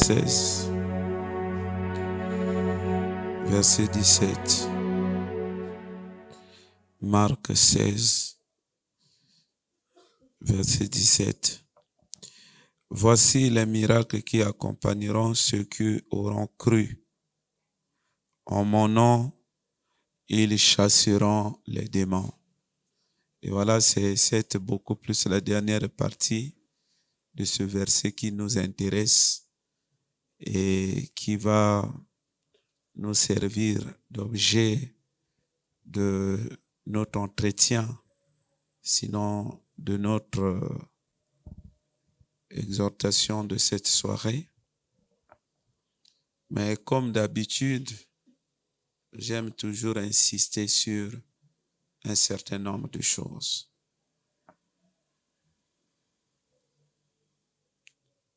16, verset 17. Marc 16, verset 17. Voici les miracles qui accompagneront ceux qui auront cru. En mon nom, ils chasseront les démons. Et voilà, c'est beaucoup plus la dernière partie de ce verset qui nous intéresse et qui va nous servir d'objet de notre entretien, sinon de notre exhortation de cette soirée. Mais comme d'habitude, j'aime toujours insister sur un certain nombre de choses.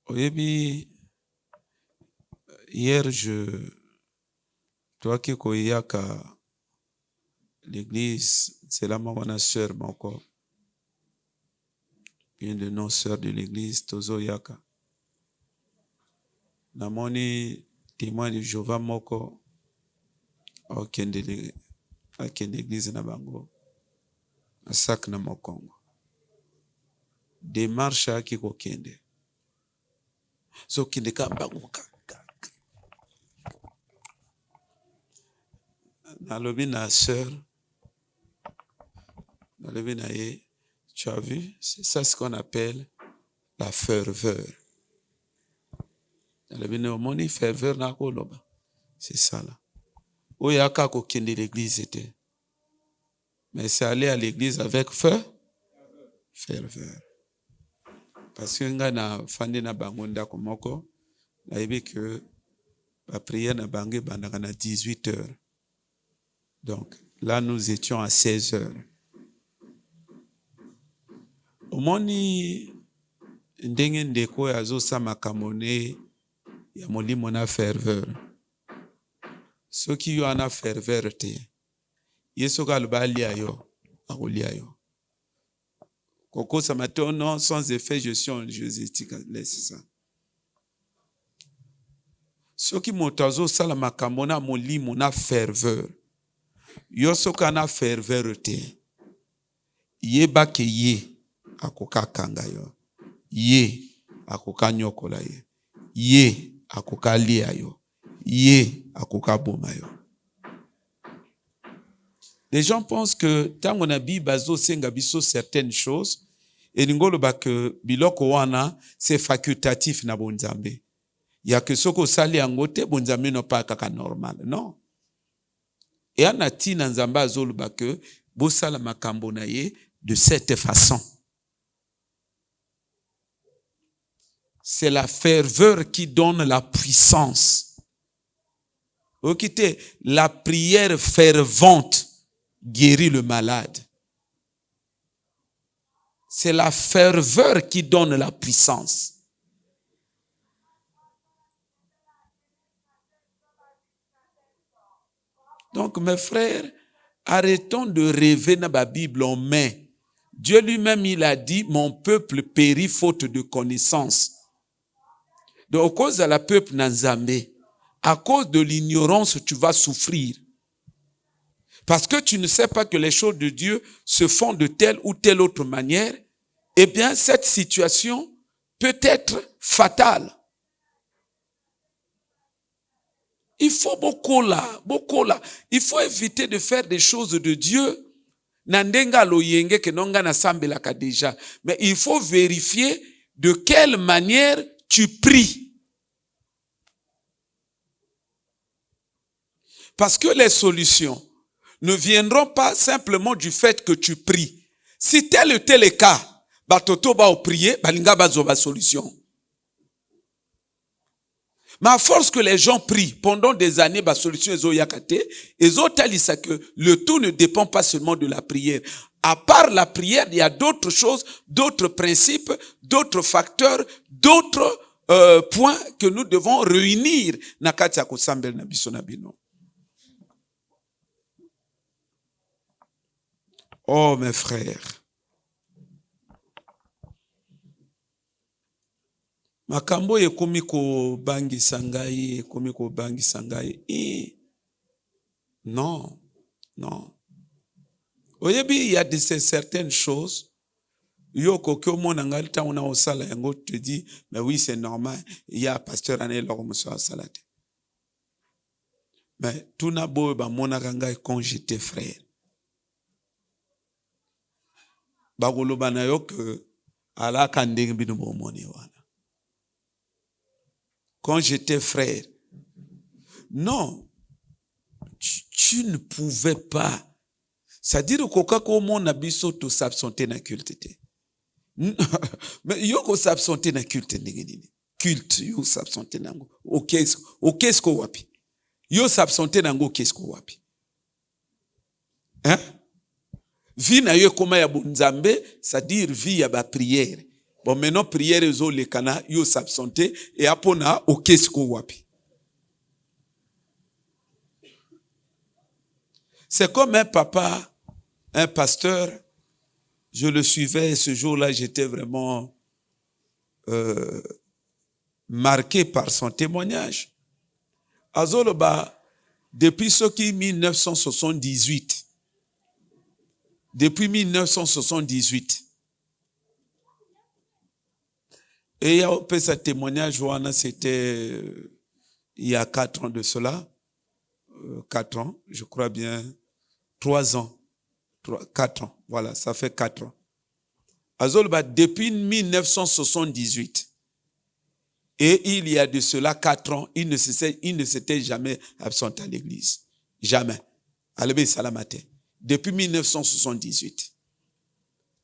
Oyebi, hier, toi qui koyaka l'église, c'est là ma sœur moko, une de nos sœurs de l'église, Tozo Yaka. Namoni témoin de Jéhovah moko, okende l'église na bango, asak na mokongo. Démarche aki kokende. So kende ka bango ka. Nalobi na sœur, nalobi na ye, tu as vu, c'est ça ce qu'on appelle la ferveur. Nalobi na omoni ferveur na koloba, c'est ça là. Oyaka kokende l'église était. Mais c'est aller à l'église avec ferveur. Parce que nga na fande na bango ndako moko, na yebi que la prière na bango bandaka na 18 heures. Donc là nous étions à 16 heures. Omoni ndenge ndeko azo sama kamone ya molimo na ferveur. Soki yo ana ferveur te, yeso ka lubali ayo, akoli ayo. Koko samatono sans effet gestion jésuitique, laisse ça. Soki motazo sala makambo na molimo na ferveur. Yo soka na ferveur te. Yeba ke ye akoka kanga yo. Ye akoka nyokola ye. Ye akoka lia yo. Ye akoka boma yo. Les gens pensent que tango na Bible bazo senga biso certaines choses et ngolo ba que biloko wana c'est facultatif na bonzambe. Ya que soko sali angote bonzambe no pa kaka normal. Non. Et anati na nzamba azolo ba que bo sala makambo na ye de cette façon. C'est la ferveur qui donne la puissance. Okite, la prière fervente guérit le malade. C'est la ferveur qui donne la puissance. Donc, mes frères, arrêtons de rêver dans la Bible en main. Dieu lui-même, il a dit, mon peuple périt faute de connaissance. Donc, à cause de la peuple Nanzambé, à cause de l'ignorance, tu vas souffrir. Parce que tu ne sais pas que les choses de Dieu se font de telle ou telle autre manière, eh bien, cette situation peut être fatale. Il faut beaucoup là. Il faut éviter de faire des choses de Dieu. Nandenga loyenge ke nonga na sambelaka déjà. Mais il faut vérifier de quelle manière tu pries. Parce que les solutions ne viendront pas simplement du fait que tu pries. Si tel est le cas, batoto ba prier, balinga bazo ba solution. Mais à force que les gens prient pendant des années, la solution est yakate, et autres que le tout ne dépend pas seulement de la prière. À part la prière, il y a d'autres choses, d'autres principes, d'autres facteurs, d'autres points que nous devons réunir. Oh mes frères, Makambo ekomi ko bangi sangai, ekomi ko bangi sangai. Non, non. Oyebi, il y a de certaines choses. Yo kokyo monanga ta ona osala yango te dit, mais oui, c'est normal. Il y a pasteur ané l'homme sur salade. Mais tout n'a beau ba monanga quand j'étais frère. Bagolo banayo que ala kandeng bino moni wana. Quand j'étais frère, non, tu ne pouvais pas. C'est-à-dire que mon abisso to s'absenter na culte. Mais yo ko s'absenter na culte ningini. Culte yo s'absenter nango. OK sko wapi. Yo s'absenter nango kesko wapi. Hein? Vie na yo koma ya bunzambe, c'est-à-dire vie ya ba prière. Bon, maintenant, prière zo le kana, yo s'absenter, et apona, ok, sko wapi. C'est comme un papa, un pasteur, je le suivais, ce jour-là, j'étais vraiment marqué par son témoignage. Azoloba, depuis ce qui 1978, depuis 1978, et il y a un peu ce témoignage, c'était il y a 4 ans de cela. 4 ans, je crois bien. 3 ans. 4 ans. Voilà, ça fait 4 ans. Azolba, depuis 1978, et il y a de cela 4 ans, il ne s'était jamais absenté à l'église. Jamais. Alebe Salamate. Depuis 1978.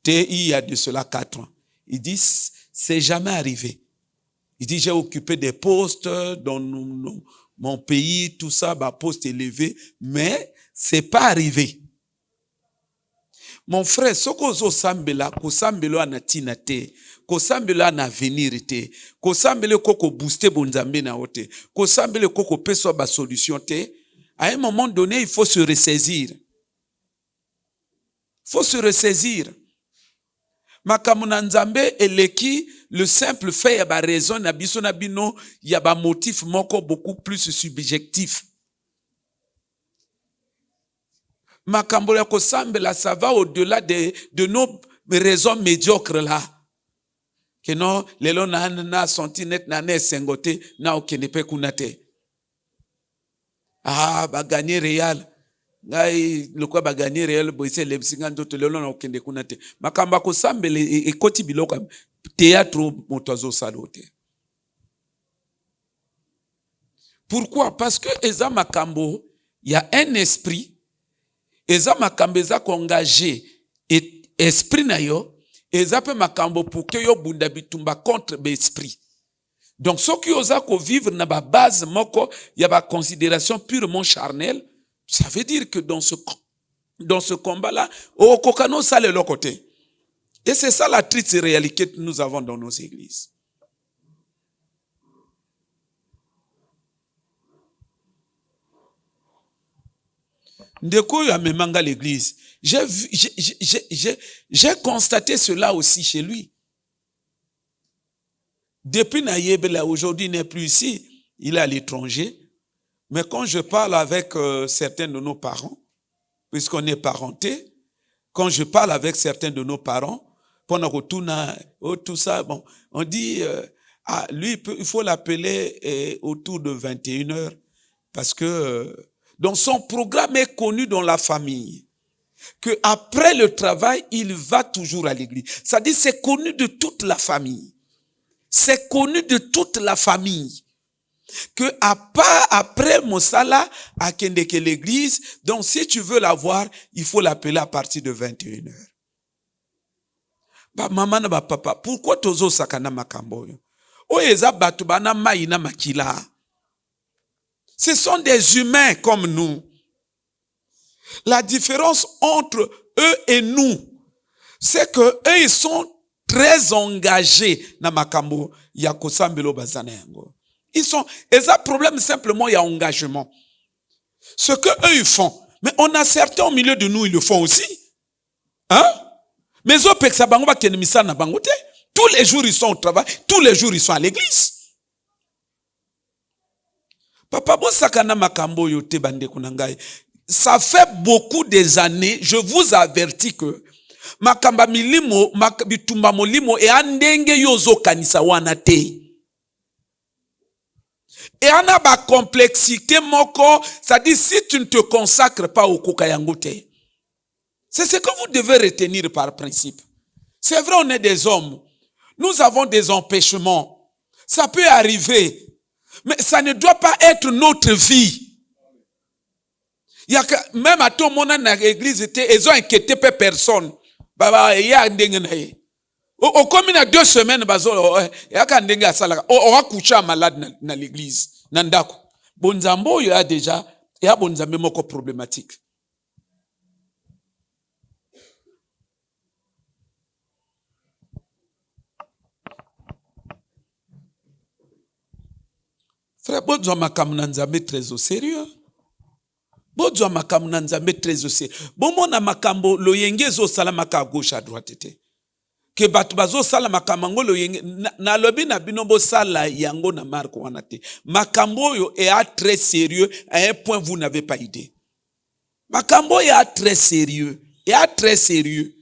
Et il y a de cela 4 ans. Ils disent, c'est jamais arrivé. Il dit, j'ai occupé des postes dans mon pays, tout ça, bah, poste élevé, mais c'est pas arrivé. Mon frère, ce que zo sambela, ko sambelo anatina te, ko sambelo anavenir te, ko sambelo koko booster bonzambe na ote, ko sambelo koko peso ba solution te, à un moment donné, il faut se ressaisir. Il faut se ressaisir. Makamuna nzambe eleki, le simple fait y a ba raison na biso na bino, y a ba motif moko beaucoup plus subjectif. Makambo ya kosambela, ça va au-delà de nos raisons médiocres là. Que non, lelo na senti net na ne sengote na okene pe kunate. Ah, ba gagner Real. Ngai lokwa ba gagner Real boise lebsinga ndoto lelo na okende kunate. Makamba kosambela ekoti biloko théâtre motozo salote. Pourquoi? Parce que eza makambo, il y a un esprit. Eza makambo eza engagé et esprit na yo, eza pe makambo pour que yo bunda bitumba contre l'esprit. Donc ce qui osa ko vivre na ba base moko, y a ba considération purement charnelle, ça veut dire que dans ce combat là, au kokano ça le côté. Et c'est ça la triste réalité que nous avons dans nos églises. Ndeko ya memanga l'église. J'ai constaté cela aussi chez lui. Depuis Nayebela, aujourd'hui il n'est plus ici, il est à l'étranger. Mais quand je parle avec certains de nos parents, puisqu'on est parentés, quand je parle avec certains de nos parents, pendant que tout ça, bon, on dit, lui, il faut l'appeler autour de 21h, parce que donc son programme est connu dans la famille. Que après le travail, il va toujours à l'église. C'est-à-dire, c'est connu de toute la famille. C'est connu de toute la famille. Que après Mosala, à Kendeke l'église, donc si tu veux la voir, il faut l'appeler à partir de 21h. Ba maman na ba papa, pourquoi tozo sakana makamboyo? Oyeza batu bana maina makila. Ce sont des humains comme nous. La différence entre eux et nous, c'est que eux ils sont très engagés na makambo ya kosambelo bazana yango. Ils sont, et ça problème simplement il y a engagement. Ce que eux ils font, mais on a certains au milieu de nous ils le font aussi. Hein? Mais zo peksa bango ba kenemisa na bango te. tous les jours ils sont au travail, tous les jours ils sont à l'église. Papa Bosakana Makambo Yote Bande Kunangai. Ça fait beaucoup des années, je vous avertis que Makamba Milimo, Bitumba Molimo et Andenge Yozo Kanisa Wanate. Et on a ba complexité moko, c'est-à-dire si tu ne te consacres pas au Kokayangote. C'est ce que vous devez retenir par principe. C'est vrai, on est des hommes. Nous avons des empêchements. Ça peut arriver. Mais ça ne doit pas être notre vie. Il y a que, même à tout le monde dans l'église, ils ont inquiété personne. Il y a un dingue. Au commune à 2 semaines, il y a un dingue à Salaka. On va coucher un malade dans l'église. Nandako. Bonzambo, il y a déjà, il y a bonzambo moko problématique. Frère, Bodzo Makamuna Nzambe très au sérieux. Bodzo Makamuna Nzambe très au sérieux. Bon, na makambo, lo yenge zo salamaka à gauche à droite. Que batu bazo sala makamango lo yenge, na lobi na binombo sala yango na marko wanate. Makambo yo est très sérieux, à un point vous n'avez pas idée. Makambo est très sérieux, est très sérieux.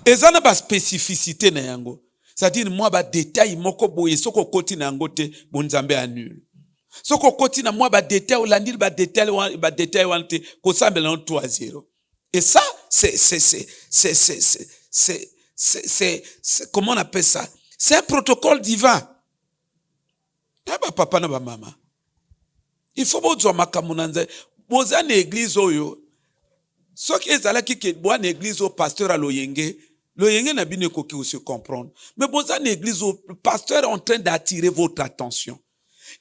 Et ça n'a pas spécificité na yango. C'est-à-dire, moi, ba détail, moko boye, soko koti na ngote, bonzambe annule. Soko koti na moi, ba détail, olandil, ba détail, wante, kosambe la 3-0. Et ça, c'est, comment on appelle ça? C'est un protocole divin. Ah, ba papa na ba mama. Il faut bozo makamunanze. Boza na église oyo. Soki ezala ki ke boa na église au pasteur à l'oyenge. L'oyenge n'a bien koki aussi comprendre. Mais boza na église au pasteur est en train d'attirer votre attention.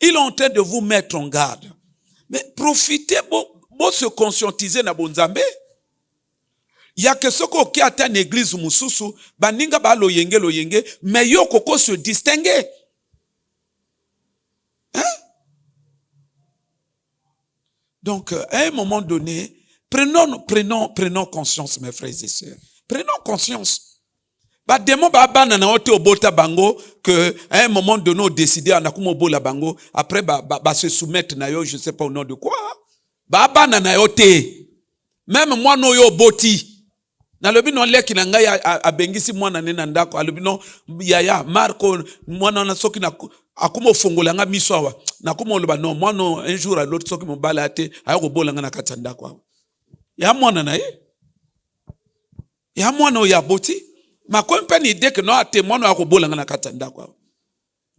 Il est en train de vous mettre en garde. Mais profitez, bon se conscientiser na bonzambe. Il y a que ce qui a une église mususu, baninga ba loyenge, mais yo koko se distinguer. Hein? Donc, à un moment donné, prenons conscience, mes frères et sœurs. Prenons conscience. Ba démon ba banana ote obota bango que à un moment donné on décidé à nakumo bola bango après ba se soumettre na yo je sais pas au nom de quoi. Ba banana ote. Même moi no yo boti. Na lobi non leki na ngai a bengisi mwana nena ndako alobi non yaya Marco mwana na soki na akumo fongola nga miso awa nakumo loba non moi non un jour à l'autre soki mo balate ayako bola nga na katanda kwa. Ya mwana na ye. Ya mwana o ya boti. Ma kompe ni idée que non a témoin à kobola na katanda kwa.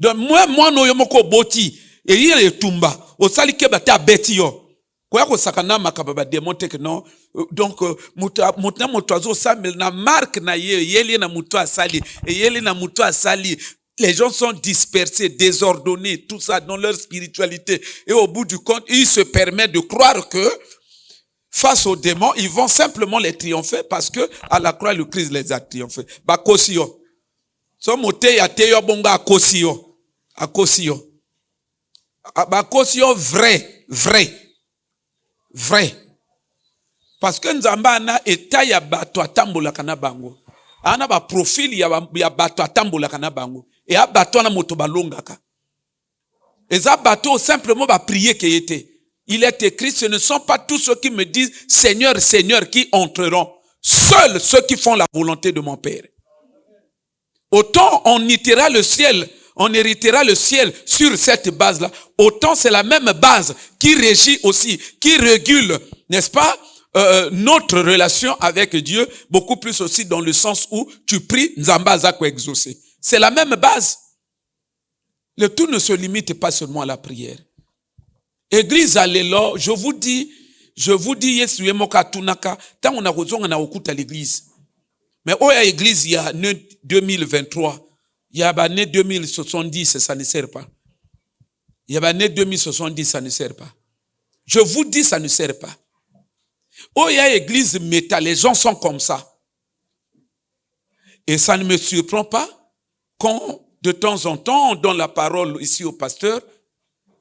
Donc moi no yo moko boti e yele tumba o sali ke bata beti yo. Kwa ko sakana makababa démonter que non donc mutna motoazo samel na marque na yeli na muto asali et yeli na muto asali. Les gens sont dispersés, désordonnés, tout ça dans leur spiritualité et au bout du compte, ils se permettent de croire que face aux démons, ils vont simplement les triompher parce que à la croix, le Christ les a triomphés. Bakosio. So mote ya teyo bonga akosio. Akosio. Bakosio vrai. Parce que nzamba na eta ya bato atambola kana bango. Ana ba profil ya bato atambola kana bango. Et a bato na moto balongaka. Et za bato simplement ba prier kayete. Il est écrit, ce ne sont pas tous ceux qui me disent Seigneur, Seigneur qui entreront. Seuls ceux qui font la volonté de mon Père. Autant on héritera le ciel sur cette base-là. Autant c'est la même base qui régit aussi, qui régule, n'est-ce pas, notre relation avec Dieu, beaucoup plus aussi dans le sens où tu pries, Nzamba Zako exaucé. C'est la même base. Le tout ne se limite pas seulement à la prière. Église allélo, je vous dis, Yesu yemoka tunaka, tant on a raison na okuta l'église. Mais où est l'église il y a 2023, il y a année 2070, ça ne sert pas. Il y a année 2070, ça ne sert pas. Je vous dis, ça ne sert pas. Où il y a l'église métal, les gens sont comme ça. Et ça ne me surprend pas quand, de temps en temps, on donne la parole ici au pasteur,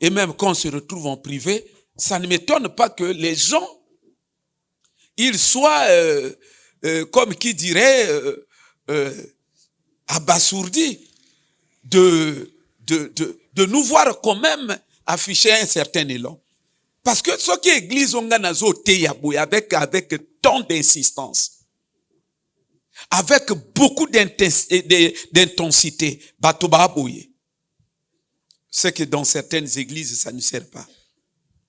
et même quand on se retrouve en privé, ça ne m'étonne pas que les gens, ils soient, comme qui dirait, abasourdis de nous voir quand même afficher un certain élan. Parce que ce qui est église, on a avec tant d'insistance, avec beaucoup d'intensité, c'est que dans certaines églises, ça ne sert pas.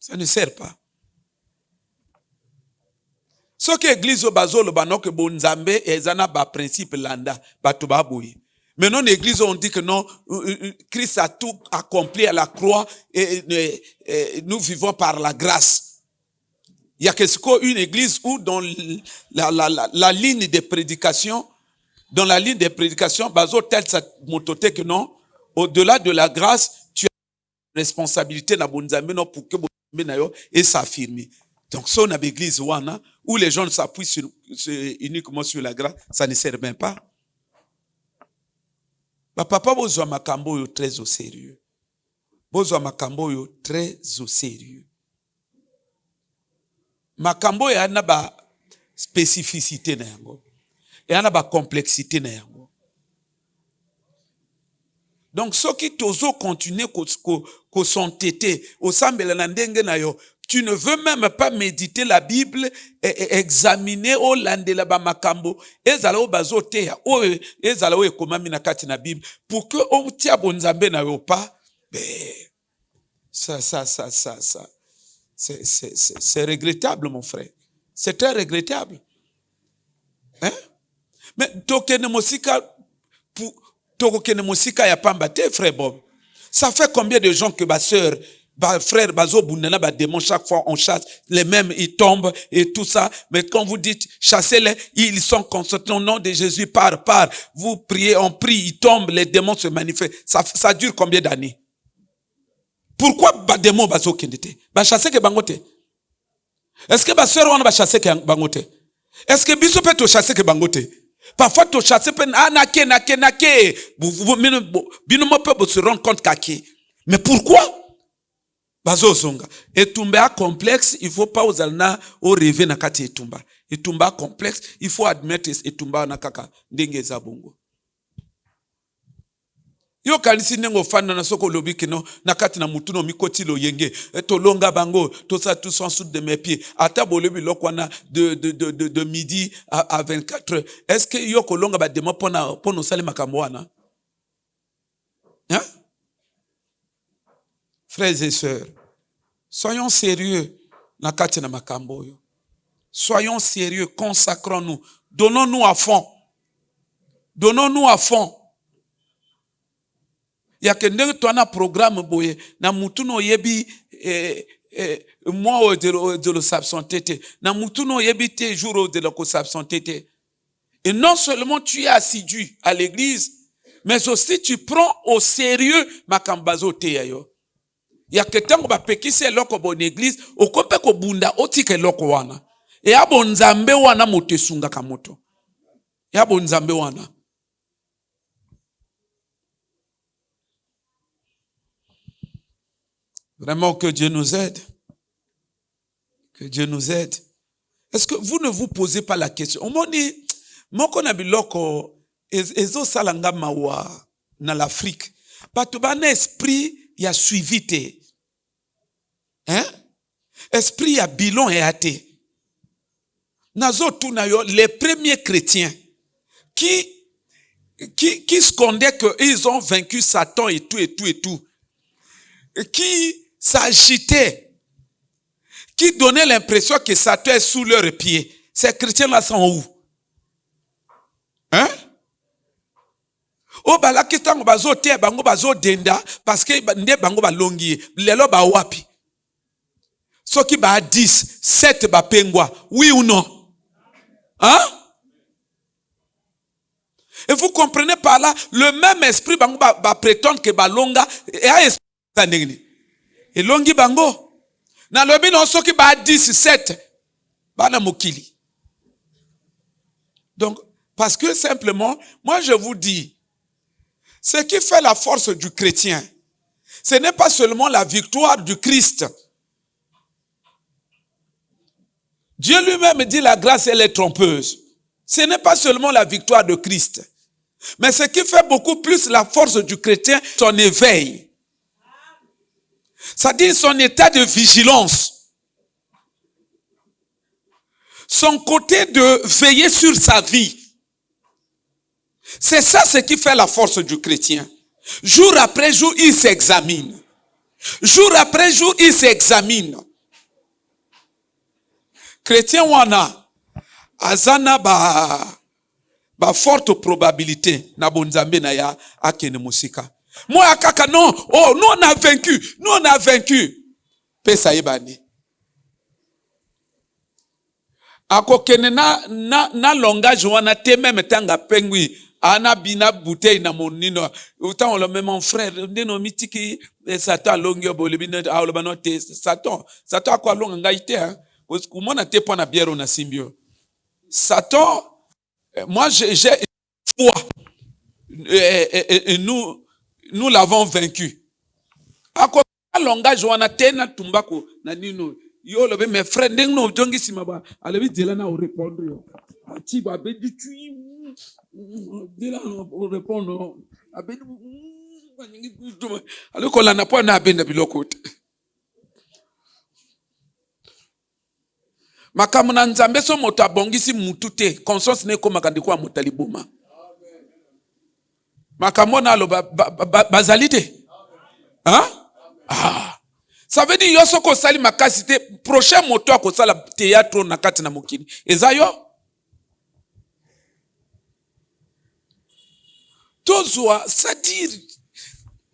Ça ne sert pas. Ce qui est église au bazolo, banok bonzambe, ezana ba principe landa, batobaboui. Mais non, l'église, on dit que non, Christ a tout accompli à la croix et nous vivons par la grâce. Il y a une église où dans la ligne de prédication, bazo tel ça motote que non, au-delà de la grâce, tu as une responsabilité na bonzambe non pour que bonzambe na yo et s'affirmer. Donc, ça, on a l'église où les gens s'appuient uniquement sur la grâce, ça ne sert même pas. Papa, bozwa makambo yo très au sérieux. Bozwa makambo yo très au sérieux. Makambo ya na ba spécificité na yango. Ya na ba complexité na yango. Donc, ceux qui tozo continuer ko s'entêter, au sambela na ndenge na yo, tu ne veux même pas méditer la Bible et examiner au landela ba makambo ezala o bazote o ezala o ekomami na kati na Bible pour que on tia bonzambe na yo pas ça c'est regrettable mon frère, c'est très regrettable, hein? Mais tokene mosika pour tokene mosika ya pamba te frère Bob, ça fait combien de gens que ma sœur frère Bazo Bounana, démon, chaque fois on chasse, les mêmes ils tombent et tout ça. Mais quand vous dites chassez-les, ils sont concentrés au nom de Jésus, par. Vous priez, on prie, ils tombent, les démons se manifestent. Ça dure combien d'années? Pourquoi ba démon Bazo Kendete? Ba chasser que bangote? Est-ce que ba sœur on va chasser que bangote? Est-ce que biso peut to chasser que bangote? Parfois to chasser pen nake. Bino mo peut se rendre compte kake. Mais pourquoi? Bazo zonga. Etumba complexe, il faut pas uzalna au rêver na kati etumba. Etumba complexe, il faut admettre etumba na kaka ndenge za bongo. Yo kanisi nengo fana na soko lobi kino na kati na mutuno mikoti lo yenge. To longa bango, to ça tout sans soude de mes pieds. Ata bolobi lokwana de midi à 24 heures. Est-ce que yo ko longa ba demo pona sale makambo wana? Hein? Frères et sœurs, soyons sérieux na kati na makambo yo. Soyons sérieux, consacrons-nous, donnons-nous à fond. Donnons-nous à fond. Ya kende twana programme boye na mutuno yebi moi de le s'absenter, na mutuno yebi te jour de le s'absenter. Et non seulement tu es assidu à l'église, mais aussi tu prends au sérieux makambazo te yayo. Ya ketango ba pekise loko bon église okope ko bunda otike loko wana e abo nzambe wana motesunga kamoto e abo nzambe wana. Vraiment que Dieu nous aide, que Dieu nous aide. Est-ce que vous ne vous posez pas la question? On m'a dit moko na biloko ezo salanga mawa na l'Afrique bato bana esprit ya suivi te. Hein? Esprit ya bilan et athée. Nazo tunayo les premiers chrétiens qui scandaient qu'ils ont vaincu Satan et tout, qui s'agitaient, qui donnaient l'impression que Satan est sous leurs pieds. Ces chrétiens-là sont où? Hein? O balaki tango bazo te bango bazo denda parce que nde bango balongi lelo ba wapi soki ba 10 7 ba pengwa, oui ou non? Hein? Et vous comprenez par là le même esprit bango ba prétendre que balonga et a esprit ndengini et longi bango na lobi non soki ba 10 7 bana mokili. Donc parce que simplement moi je vous dis, ce qui fait la force du chrétien, ce n'est pas seulement la victoire du Christ. Dieu lui-même dit la grâce, elle est trompeuse. Ce n'est pas seulement la victoire de Christ. Mais ce qui fait beaucoup plus la force du chrétien, son éveil. C'est-à-dire son état de vigilance. Son côté de veiller sur sa vie. C'est ça ce qui fait la force du chrétien. Jour après jour, il s'examine. Jour après jour, il s'examine. Chrétien wana, azana ba forte probabilité na bonzambe na ya akene musika. Moi akaka non, oh nous on a vaincu, nous on a vaincu. Pesa yebani. Ako kene na langage wana te même tanga pengui. Ana bina bouteille na monino autant on le même mon frère ndeno mitiki Satan longyo bolibino aulobano te Satan kwa longa ngaite hein parce que mona te pona bière na simbio Satan moi j'ai foi et nous l'avons vaincu ako langage wana te na tumbako na nino yo lobe mes frères ndeno jongi simaba alebi dela na répondre yo ti ba be du tu dela on répondre abedi alors qu'on n'a pas na benda biloko makamuna nzambe so moto abongisi mutu te conscience ne ko makandiko ya motaliboma makamona lo bazali te hein ça veut dire yo soko sali makasi te prochain moto akosala théâtre na kati na mokili ezayo c'est-à-dire,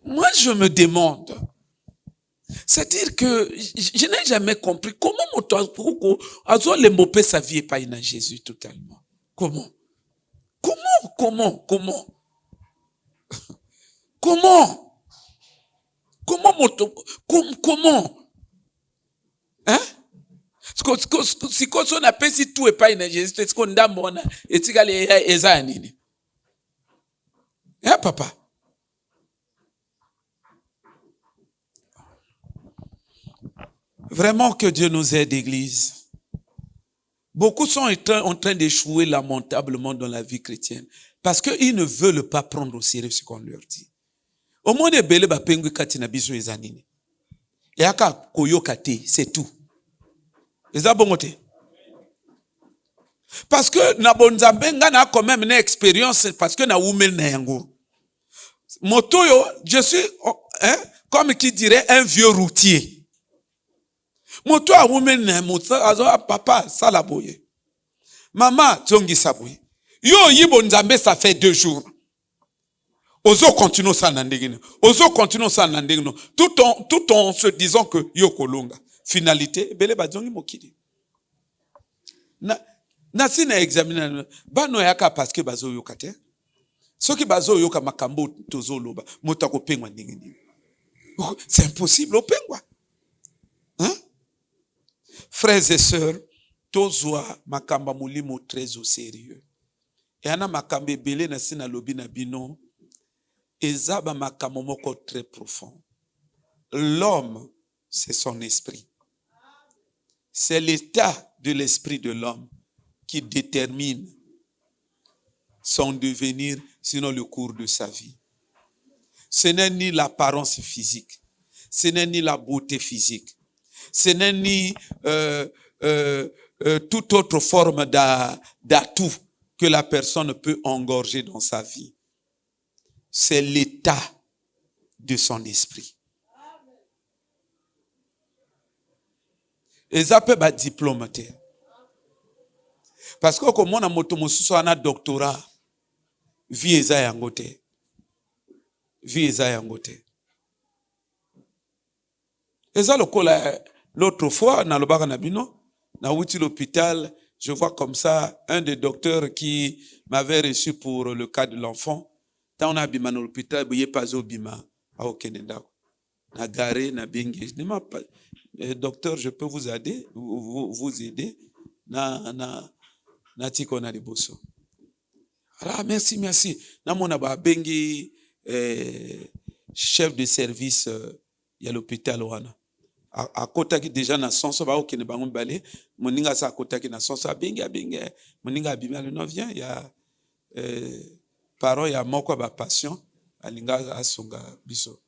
moi je me demande, c'est-à-dire que je n'ai jamais compris comment le mopé sa vie et pas in Jésus totalement. Comment hein? Si on appelle si tout est pas in Jésus, est-ce qu'on a mon et tigali eza nini? Hein, papa? Vraiment que Dieu nous aide, Église. Beaucoup sont en train d'échouer lamentablement dans la vie chrétienne parce qu'ils ne veulent pas prendre au sérieux ce qu'on leur dit. Au moins, les belles bapengui katina biso ezanini. Et aka koyokate, c'est tout. Eza bongote. Parce que na bonzambenga na quand même une expérience parce que na umel na yango. Motoyo, je suis, hein, comme qui dirait un vieux routier. Moto a umel na moto azo papa salaboye. Maman tongi saboye. Yo yibo nzambe ça fait 2 jours. Ozo continue ça nandegino. Ozo continue ça nandegino. Tout en se disant que yo kolonga. Finalité, bele badjongi mokili. Na sina examiner bano yaka parce que bazo yokate. Soki bazo yoka makambo tozo loba motako pengwa ndingi. C'est impossible opengwa. Hein? Frères et sœurs, tozwa makamba mulimo très au sérieux. Et ana makambe belé na sina lobi na bino ezaba makambo moko très profond. L'homme, c'est son esprit. C'est l'état de l'esprit de l'homme qui détermine son devenir, sinon le cours de sa vie. Ce n'est ni l'apparence physique, ce n'est ni la beauté physique, ce n'est ni toute autre forme d'atout que la personne peut engorger dans sa vie. C'est l'état de son esprit. Et ça peut être diplôme. Parce que comme on a moto mosusu ana doctorat, vie eza yango te. Vie eza yango te. Eza lokola l'autre fois na lobaka na bino, na wuti l'hôpital, je vois comme ça un des docteurs qui m'avait reçu pour le cas de l'enfant. Tant on a bima na l'hôpital, boye pas au bima a okenenda. Na garé na bingi. Je dis pas docteur, je peux vous aider, vous aider na tiko na liboso. Ah, merci. Na mona ba bengi chef de service ya l'hôpital wana. A kota ki déjà na sonso ba okene bango balé, moninga sa kota ki na sonso a bengi moninga bimala no vient ya parole ya moko ba passion alinga asunga biso.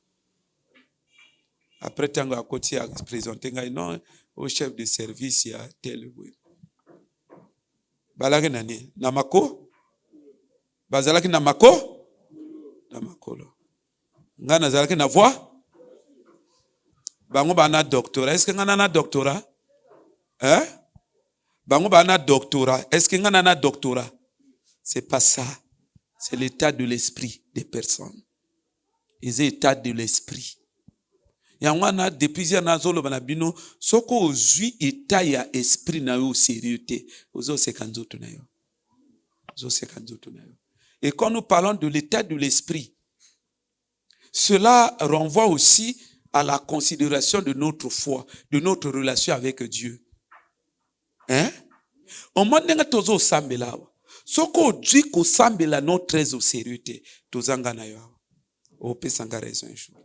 Après tango akoti a présenté ngai non au chef de service ya tel boy. Balaki nani namako bazalaki namako na makolo. Nga nazalaki na voix bango bana doctorat. Est-ce que nga na doctorat? Hein? Bango bana doctorat. Est-ce que nga na doctorat? C'est pas ça. C'est l'état de l'esprit des personnes. Ils ont l'état de l'esprit. Yangwana depuis na zolo banabino soko ozui état ya esprit na yo sérieuté. Ozo sekanzoto na yo. Ozo sekanzoto na yo. Et quand nous parlons de l'état de l'esprit, cela renvoie aussi à la considération de notre foi, de notre relation avec Dieu. Hein? Au moment où tozo sambela, soko ozui ko sambela no très au sérieuté, tozanga na yo. Ope sanga raison un jour.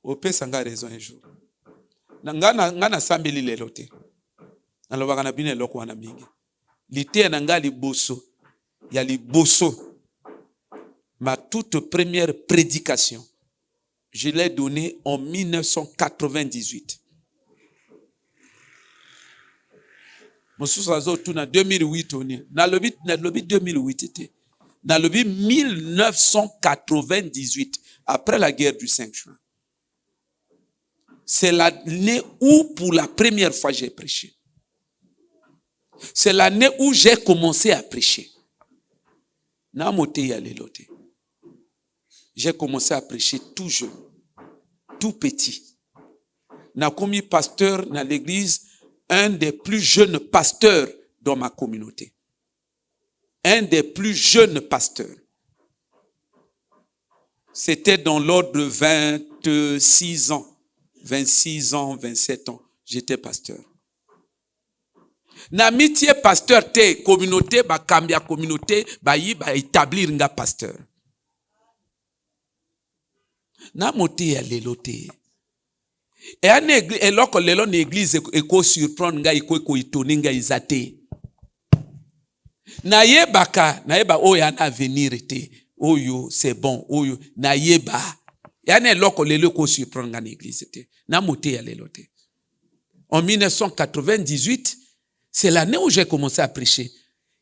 Ope sanga raison un jour. Ngana sambeli lelo te. Nalobaka na bino eloko wana mingi. Lite na nga liboso. Ya liboso. Ma toute première prédication, je l'ai donnée en 1998. Mosusu azotu na 2008 oni. Na lobi 2008 était. Dans le 1998, après la guerre du 5 juin. C'est l'année où, pour la première fois, j'ai prêché. C'est l'année où j'ai commencé à prêcher. J'ai commencé à prêcher tout jeune, tout petit. N'a commis pasteur dans l'église, un des plus jeunes pasteurs dans ma communauté. Un des plus jeunes pasteurs. C'était dans l'ordre de 26 ans, 26 ans, 27 ans. J'étais pasteur. N'amitié pasteur te communauté, ba kambia communauté, ba établir nga pasteur. Na moté ya leloté. Et en église, et loko lelo l'église eko surprendre nga eko étonner nga izate. Naïeba oyo na avenir te. Oyo c'est bon, oyo naïeba. Yane loko lelo ko surprendre nga l'église te. Na moté ya leloté. En 1998, c'est l'année où j'ai commencé à prêcher.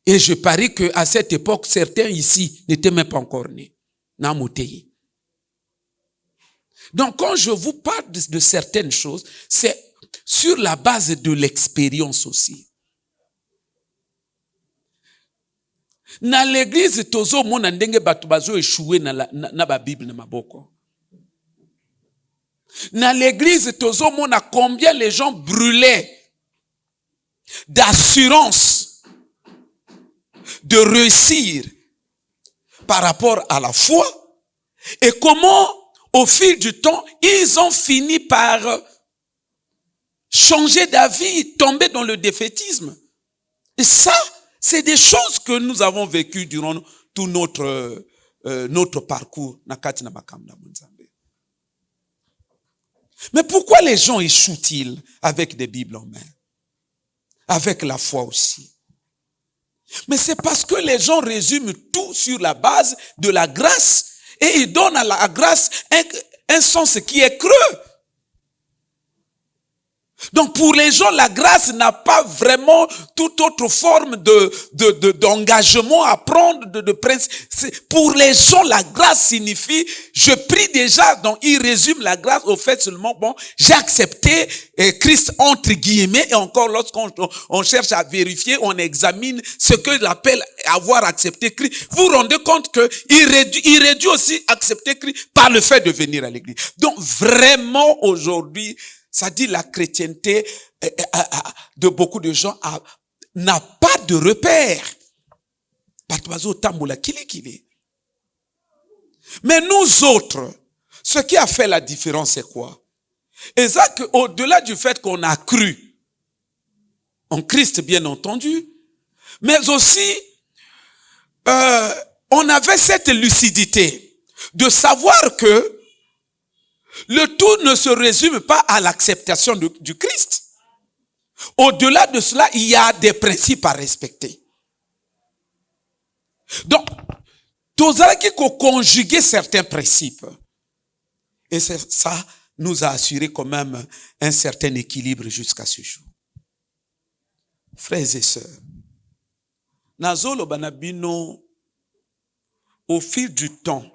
Et je parie que à cette époque, certains ici n'étaient même pas encore nés. Na moté. Donc quand je vous parle de certaines choses, c'est sur la base de l'expérience aussi. Na l'église tozo mona ndenge batu bazo échoué na ba Bible na maboko. Na l'église tozo mona combien les gens brûlaient d'assurance de réussir par rapport à la foi et comment au fil du temps ils ont fini par changer d'avis, tomber dans le défaitisme. Et ça, c'est des choses que nous avons vécues durant tout notre parcours. Mais pourquoi les gens échouent-ils avec des Bibles en main? Avec la foi aussi. Mais c'est parce que les gens résument tout sur la base de la grâce et ils donnent à la grâce un sens qui est creux. Donc pour les gens, la grâce n'a pas vraiment toute autre forme d'engagement à prendre, de principe. Pour les gens, la grâce signifie, je prie déjà, donc il résume la grâce au fait seulement, bon, j'ai accepté Christ entre guillemets, et encore lorsqu'on cherche à vérifier, on examine ce que l'appelle avoir accepté Christ. Vous vous rendez compte que il réduit aussi accepter Christ par le fait de venir à l'église. Donc vraiment aujourd'hui, ça dit la chrétienté de beaucoup de gens n'a pas de repère. Mais nous autres, ce qui a fait la différence, c'est quoi? Et ça, au-delà du fait qu'on a cru en Christ, bien entendu, mais aussi, on avait cette lucidité de savoir que le tout ne se résume pas à l'acceptation du Christ. Au-delà de cela, il y a des principes à respecter. Donc, tozalaki ko conjuguer certains principes. Et ça nous a assuré quand même un certain équilibre jusqu'à ce jour. Frères et sœurs, nazolo banabino au fil du temps,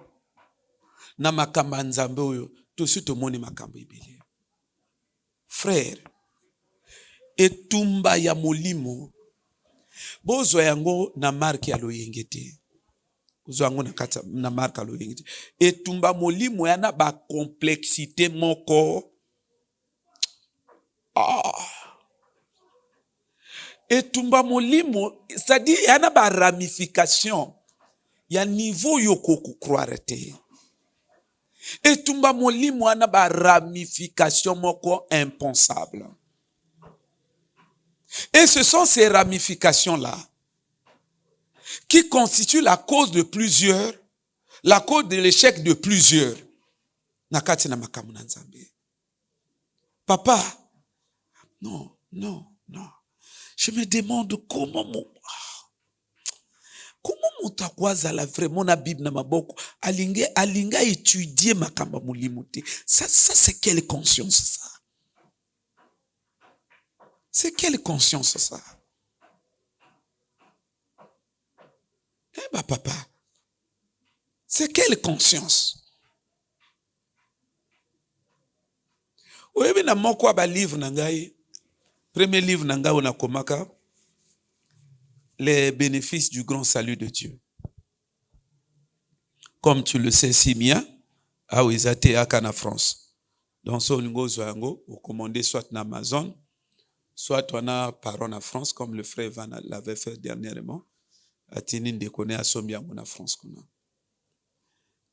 na makamba nzambe oyo, tosi tomoni makamba ebele. Frère, etumba ya molimo, bozo yango na marque ya loyenge te. Bozo yango na marque ya loyenge te. Etumba molimo yana ba complexité moko. Etumba molimo, c'est-à-dire yana ba ramification. Ya niveau yoko croire te. Etumba molimo yana ba ramification moko impensable. Et ce sont ces ramifications-là qui constituent la cause de plusieurs, la cause de l'échec de plusieurs. Nakati na makamu na nzambe. Papa, non. Je me demande comment mutakwaza la vraiment na Bible na maboko alinga étudier makamba mulimuti. Ça c'est quelle conscience ça? C'est quelle conscience ça? Papa, c'est quelle conscience? Oyebi na moko ba livre na ngai, premier livre na ngai on a komaka les bénéfices du grand salut de Dieu. Comme tu le sais si bien, à Ouizate à Cana France. Dans son lingo zoango, au commandé soit na Amazon, soit on a parole en France, comme le frère Van l'avait fait dernièrement. À Tinin de connaît à Sombia en France.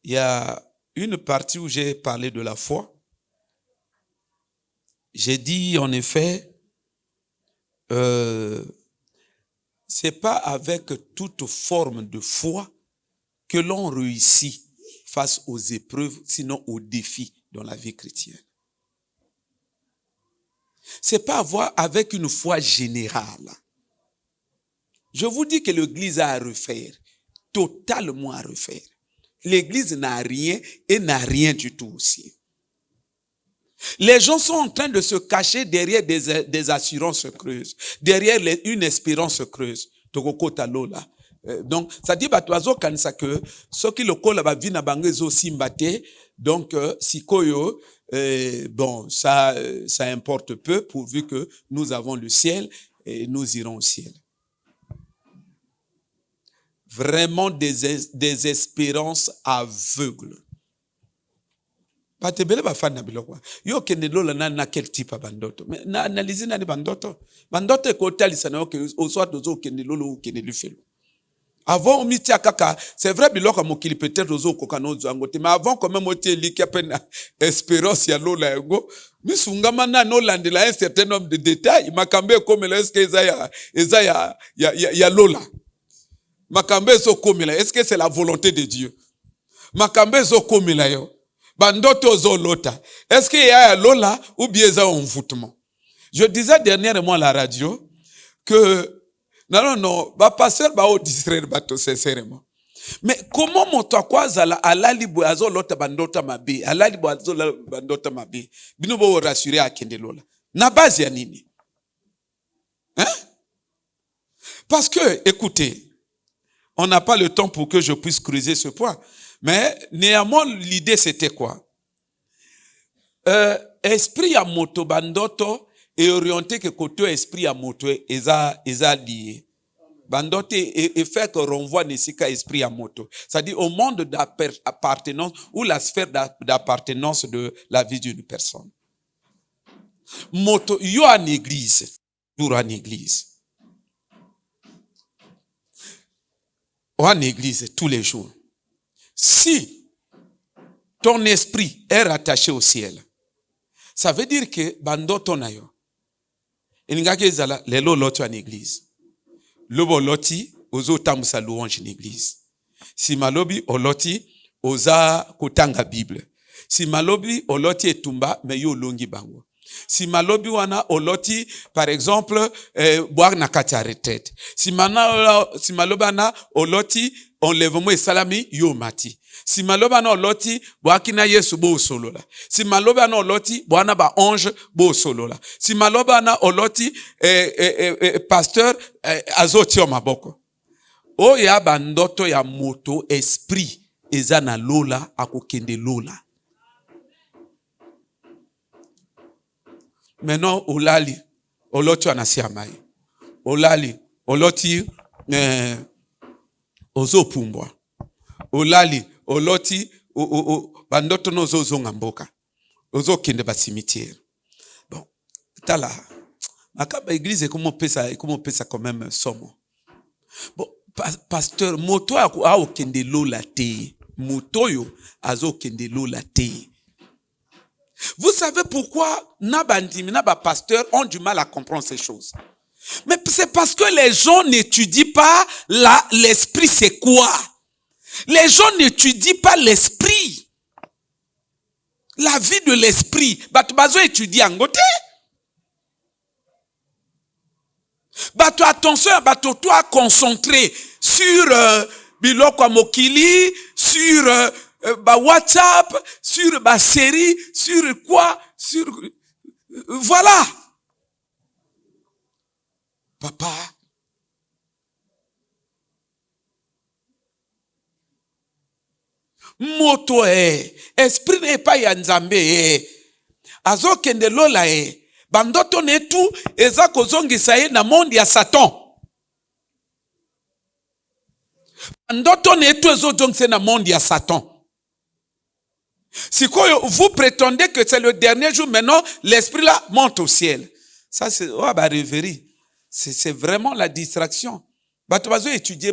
Il y a une partie où j'ai parlé de la foi. J'ai dit en effet, c'est pas avec toute forme de foi que l'on réussit face aux épreuves, sinon aux défis dans la vie chrétienne. C'est pas avoir avec une foi générale. Je vous dis que l'église a à refaire, totalement à refaire. L'église n'a rien et n'a rien du tout aussi. Les gens sont en train de se cacher derrière des assurances creuses, derrière une espérance creuse. Donc, ça dit, que ce qui le colle va venir bangezo simbate, donc, sikoyo, bon, ça importe peu pourvu que nous avons le ciel et nous irons au ciel. Vraiment des espérances aveugles. Patebele ba fan na biloko. Yo kende lola na quel type bandoto. Mais na analyse na bandoto. Bandoto e ko talisa na que au soit dozo kende lolo kende lufelo. Avant on mitia kaka, c'est vrai biloko mokili peut-être dozo kokano zangote, mais avant quand même otie liki apena espérance ya lola ngo. Misungama na no landela un certain nombre de détails, makambe comme est-ce que ya lola. Makambe so komela, est-ce que c'est la volonté de Dieu? Makambe so komela yo. Bandoto zolota. Est-ce qu'il y a lola ou bien ça envoûtement? Je disais dernièrement à la radio que non, ba pasteur ba o distraire bato sincèrement. Mais comment monto kwa zala alali bo azolota bandota mabe, alali bo azolota bandota mabe. Bino bo rassurer akende lola. Na base ya nini? Hein? Parce que écoutez, on n'a pas le temps pour que je puisse creuser ce point. Mais néanmoins, l'idée c'était quoi? Esprit à moto bandoto est orienté que côté esprit à moto eza lié. Bandoto est fait que renvoie nesika esprit à moto. C'est-à-dire au monde d'appartenance ou la sphère d'appartenance de la vie d'une personne. Moto yo en église, toujours en église. En église tous les jours. Si ton esprit est rattaché au ciel, ça veut dire que bandoto na yo. Iningake zala lelo loto en église. Lobo loti ozo tamusa louange en église. Si malobi oloti oza kotanga Bible. Si malobi oloti etumba me yo longi bango. Si malobi wana oloti par exemple boire na kati ya retraite. Si malobi wana oloti enlèvement et salami yo mati. Si maloba na oloti boakina Yesu bo solola. Si maloba na oloti boana ba ange bo solola. Si maloba na oloti pasteur azoti o maboko. O ya bandoto ya moto esprit eza na lola akokende lola. Maintenant olali oloti anasi amai. Olali oloti ozo pumbwa. Olali oloti bandoto no zo ngamboka. Ozo kende ba cimetière. Bon, tala makaba église comment pesa quand même somo. Bon, pasteur moto a okende lola te. Moto yo azo kende lola te. Vous savez pourquoi Nabandimi, Naba pasteur ont du mal à comprendre ces choses. Mais c'est parce que les gens n'étudient pas l'esprit c'est quoi. Les gens n'étudient pas l'esprit. La vie de l'esprit. Bato bazo étudie en côté. Bato attention, bato toi concentré sur biloko mokili, sur WhatsApp, sur ma série, sur quoi, sur voilà. Papa, moto esprit n'est pas yanzambe azo kende lola bandoto netu eza kozongisa ye na monde ya Satan. Bandoto netu ezo jongisa na monde ya Satan. Si vous prétendez que c'est le dernier jour, maintenant l'esprit là monte au ciel. Ça c'est rêverie. C'est vraiment la distraction. Bato bazo étudier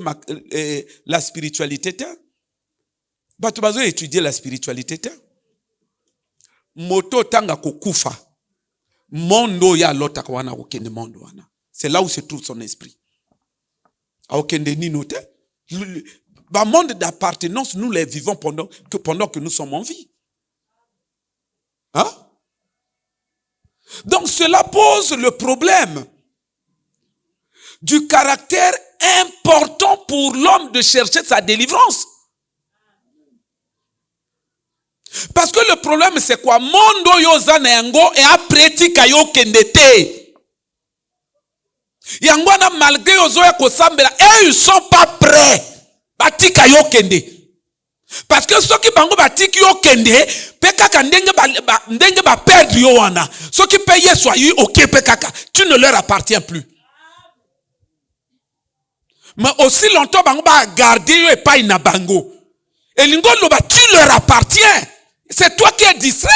la spiritualité. Bato bazo étudier la spiritualité. Moto tanga kokufa. Mondo ya lota kwana okende mondo wana. C'est là où se trouve son esprit. A okende ninote. Ba monde d'appartenance, nous les vivons pendant que nous sommes en vie. Hein? Donc cela pose le problème du caractère important pour l'homme de chercher sa délivrance. Parce que le problème c'est quoi? Mondo yozana yango et apreti kayo kendete. Yango na malgré yozoya kosambela et ils sont pas prêts. Batika yo kende. Parce que ceux qui bango batiki yo kende, pekaka ndenge ba perdre yo wana. Ceux qui payent soit yu ok pekaka, tu ne leur appartiens plus. Mais aussi longtemps bango ba garder yo et pas ina bango. Et lingo loba tu leur appartiens. C'est toi qui es distrait.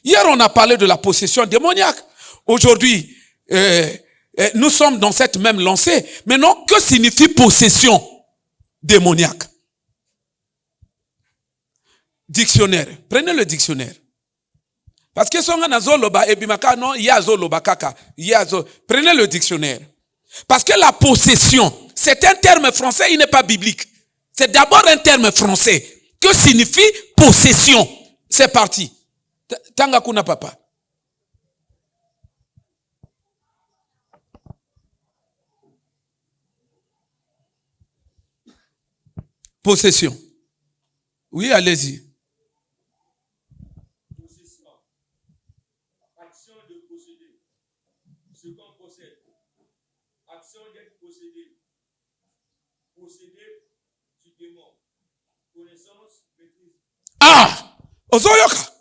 Hier on a parlé de la possession démoniaque. Aujourd'hui nous sommes dans cette même lancée. Maintenant, que signifie possession démoniaque? Dictionnaire. Prenez le dictionnaire. Parce que son nazoloba ebimaka non yazoloba kaka yazo. Prenez le dictionnaire. Parce que la possession, c'est un terme français, il n'est pas biblique. C'est d'abord un terme français. Que signifie possession? C'est parti. Tanga kuna papa. Possession. Oui, allez-y. Possession. Action de posséder. Ce qu'on possède. Action d'être possédé. Posséder du démon. Connaissance, maîtrise. Ah! Ozoyoka.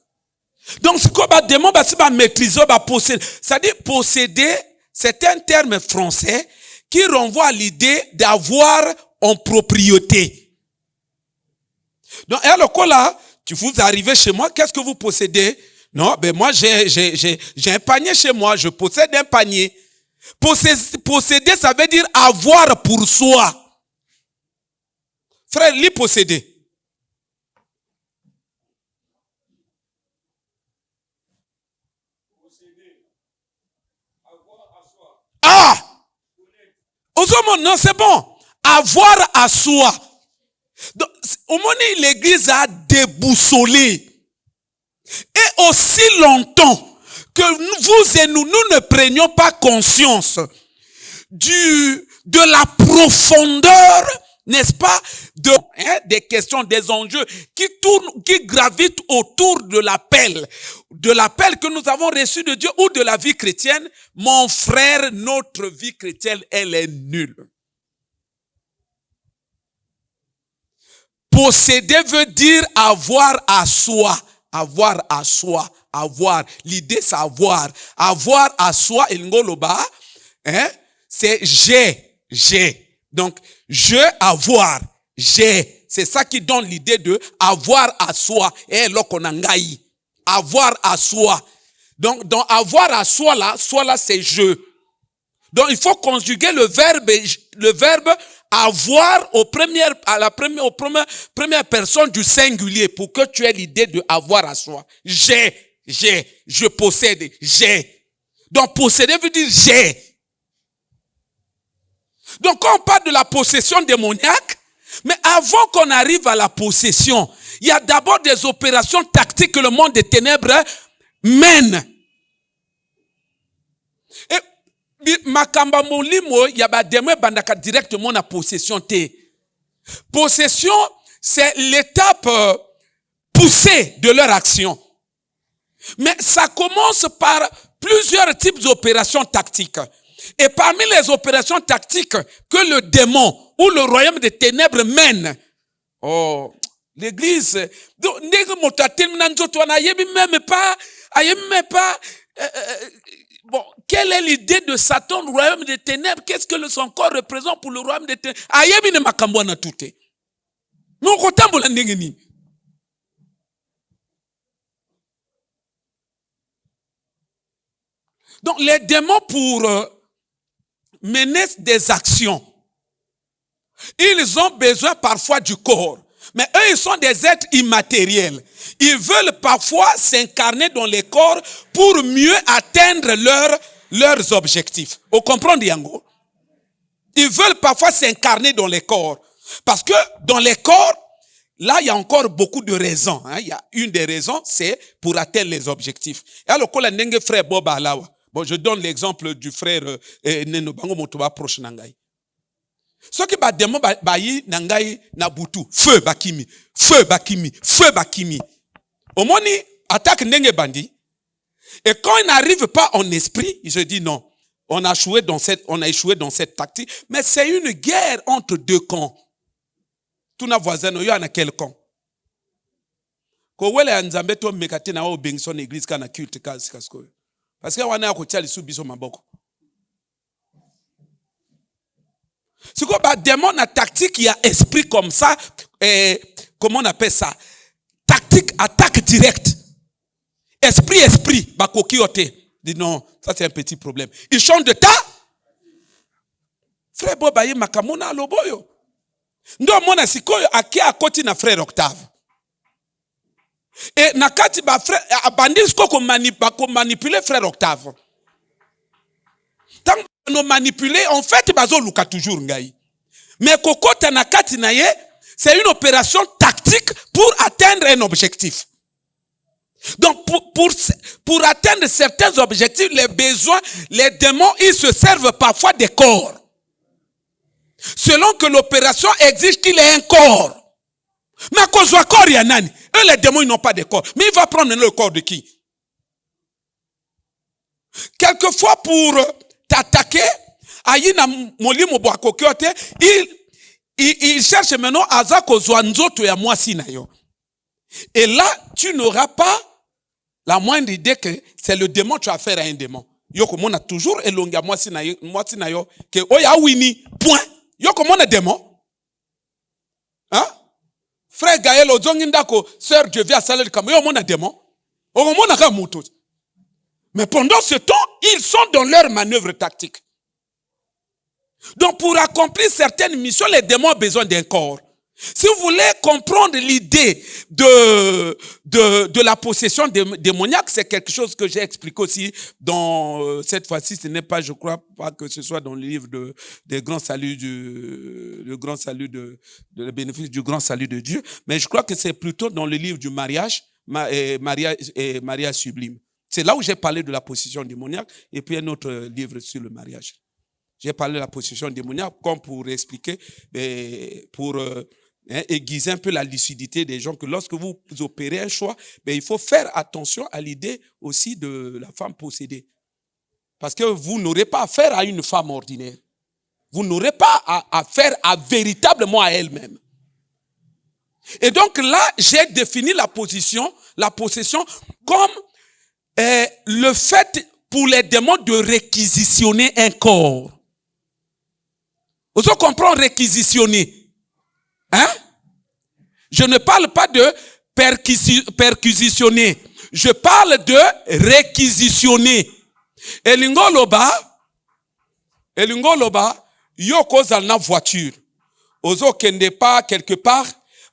Donc, ce qu'on va démon, c'est pas maîtriser, va posséder. C'est-à-dire, posséder, c'est un terme français qui renvoie à l'idée d'avoir en propriété. Donc, et alors là, vous arrivez chez moi, qu'est-ce que vous possédez? Non, ben moi, j'ai un panier chez moi, je possède un panier. Posséder, ça veut dire avoir pour soi. Frère, lui posséder. Ah! Non, c'est bon. Avoir à soi. Donc, au moment où l'église a déboussolé, et aussi longtemps que vous et nous ne prenions pas conscience de la profondeur, n'est-ce pas, des questions, des enjeux qui tournent, qui gravitent autour de l'appel que nous avons reçu de Dieu ou de la vie chrétienne. Mon frère, notre vie chrétienne, elle est nulle. Posséder veut dire avoir à soi. Avoir à soi. Avoir. L'idée, c'est avoir. Avoir à soi, il ngoloba, c'est j'ai. Donc, je avoir. J'ai. C'est ça qui donne l'idée de avoir à soi. Et l'okonangai. Avoir à soi. Donc, dans avoir à soi là, c'est je. Donc, il faut conjuguer le verbe avoir à la première personne du singulier pour que tu aies l'idée de avoir à soi. Je possède, j'ai. Donc, posséder veut dire j'ai. Donc, quand on parle de la possession démoniaque, mais avant qu'on arrive à la possession, il y a d'abord des opérations tactiques que le monde des ténèbres mène. Et makamba molimo yaba deme bandaka directement na possession te. Possession, c'est l'étape poussée de leur action. Mais ça commence par plusieurs types d'opérations tactiques. Et parmi les opérations tactiques que le démon ou le royaume des ténèbres mène, l'église, bon, quelle est l'idée de Satan, le royaume des ténèbres? Qu'est-ce que son corps représente pour le royaume des ténèbres? Donc, les démons, pour mener des actions, ils ont besoin parfois du corps. Mais eux, ils sont des êtres immatériels. Ils veulent parfois s'incarner dans les corps pour mieux atteindre leurs objectifs. Vous comprenez, Yango? Ils veulent parfois s'incarner dans les corps. Parce que dans les corps, là, il y a encore beaucoup de raisons. Il y a une des raisons, c'est pour atteindre les objectifs. Et alors, quand le frère Boba Alawa, bon, je donne l'exemple du frère Neno Bango Motoba proche Nangai. Ce qui va démon bayi Nangai Nabutu, feu bakimi. Au moment attaque Nenge Bandi. Et quand il n'arrive pas en esprit, il se dit non, on a échoué dans cette tactique. Mais c'est une guerre entre deux camps. Tout na voisin, il y en a quel camp? Kowele anzambe to mekate na o bengson église kana culte kasi kasko. Parce que wana akotia lisu biso maboko. C'est quoi, bah, démon na tactique, il y a esprit comme ça, comment on appelle ça? Tactique, attaque directe. Esprit, bah, kokiote. Dit non, ça c'est un petit problème. Il change de tas. Frère Bobaye makamona loboyo. Ndo mona sikoyo ake akoti na frère Octave. Et nakati ba frère, abandis ko manipuler frère Octave. Tant nous manipuler, en fait, bazo luka toujours ngai. Mais kokota nakati na ye, c'est une opération tactique pour atteindre un objectif. Donc, pour atteindre certains objectifs, les besoins, les démons, ils se servent parfois des corps. Selon que l'opération exige qu'il ait un corps. Mais à cause du corps, il y a nani. Eux, les démons, ils n'ont pas de corps. Mais il va prendre le corps de qui? Quelquefois, pour t'attaquer, il cherche maintenant à Zakozwanzoto ya mwasi na yo. Et là, tu n'auras pas la moindre idée que c'est le démon, tu as affaire à un démon. Yoko mona toujours elonga mwasi na yo que oya wini point. Yoko mona démon. Hein? Frère Gaël Ozongindako, sœur Dieu via salaire comme yo mona démon. O mona ka muto. Mais pendant ce temps, ils sont dans leur manœuvre tactique. Donc pour accomplir certaines missions, les démons ont besoin d'un corps. Si vous voulez comprendre l'idée de la possession démoniaque, c'est quelque chose que j'ai expliqué aussi dans, cette fois-ci, ce n'est pas, je crois pas que ce soit dans le livre des grands saluts le bénéfice du grand salut de Dieu, mais je crois que c'est plutôt dans le livre du mariage, mariage sublime. C'est là où j'ai parlé de la possession démoniaque et puis un autre livre sur le mariage. J'ai parlé de la possession démoniaque comme pour expliquer, pour aiguiser un peu la lucidité des gens, que lorsque vous opérez un choix, il faut faire attention à l'idée aussi de la femme possédée. Parce que vous n'aurez pas affaire à une femme ordinaire. Vous n'aurez pas affaire véritablement à elle-même. Et donc là, j'ai défini la possession comme le fait pour les démons de réquisitionner un corps. Vous comprenez réquisitionner? Hein? Je ne parle pas de perquisitionner. Je parle de réquisitionner. Elingo loba, yo koza na voiture. Ozo kende pas quelque part,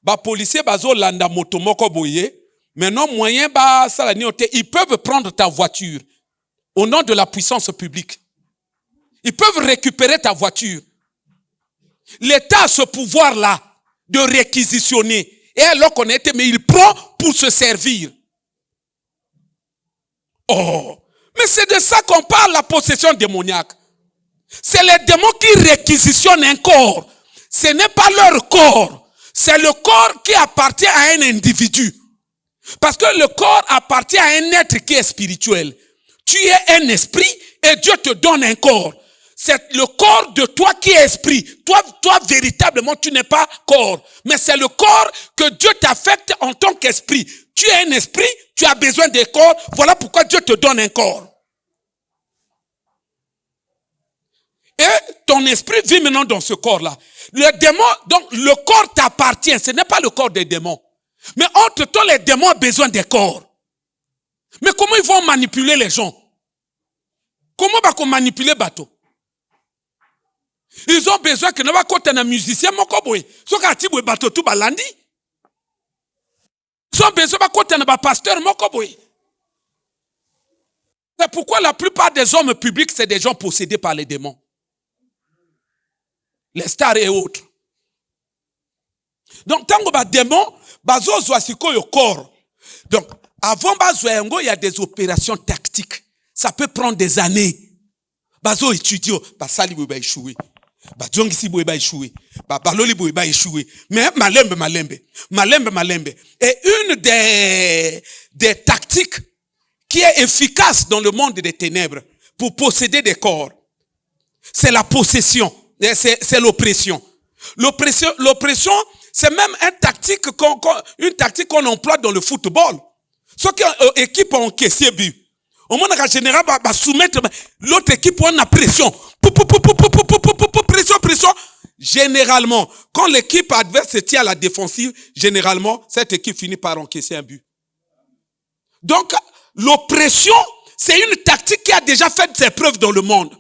ba policier bazo landa moto moko boye, mais non moyen ba salani ote, ils peuvent prendre ta voiture au nom de la puissance publique. Ils peuvent récupérer ta voiture. L'État a ce pouvoir-là de réquisitionner. Et alors qu'on était, mais il prend pour se servir. Oh, mais c'est de ça qu'on parle, la possession démoniaque. C'est les démons qui réquisitionnent un corps. Ce n'est pas leur corps. C'est le corps qui appartient à un individu. Parce que le corps appartient à un être qui est spirituel. Tu es un esprit et Dieu te donne un corps. C'est le corps de toi qui est esprit. Toi, véritablement, tu n'es pas corps. Mais c'est le corps que Dieu t'affecte en tant qu'esprit. Tu es un esprit, tu as besoin d'un corps. Voilà pourquoi Dieu te donne un corps. Et ton esprit vit maintenant dans ce corps-là. Le démon, donc le corps t'appartient. Ce n'est pas le corps des démons. Mais entre-temps, les démons ont besoin des corps. Mais comment ils vont manipuler les gens? Comment ils vont manipuler les bateaux? Ils ont besoin que nous soyons un musicien. Ils ont besoin d'un pasteur. C'est pourquoi la plupart des hommes publics, c'est des gens possédés par les démons. Les stars et autres. Donc, tant que les démons, le corps. Donc, avant il y a des opérations tactiques. Ça peut prendre des années. Bazo étudie, basali boy échoué. Badjongisi boy échoué. Baloli boy échoué. Mais malembe. Et une des tactiques qui est efficace dans le monde des ténèbres pour posséder des corps, c'est la possession. C'est l'oppression. L'oppression, c'est même une tactique qu'on emploie dans le football. Ceux qui ont équipe ont encaissé but. Au moment en général, va soumettre l'autre équipe à la pression. Pression. Généralement, quand l'équipe adverse se tient à la défensive, généralement, cette équipe finit par encaisser un but. Donc, l'oppression, c'est une tactique qui a déjà fait ses preuves dans le monde.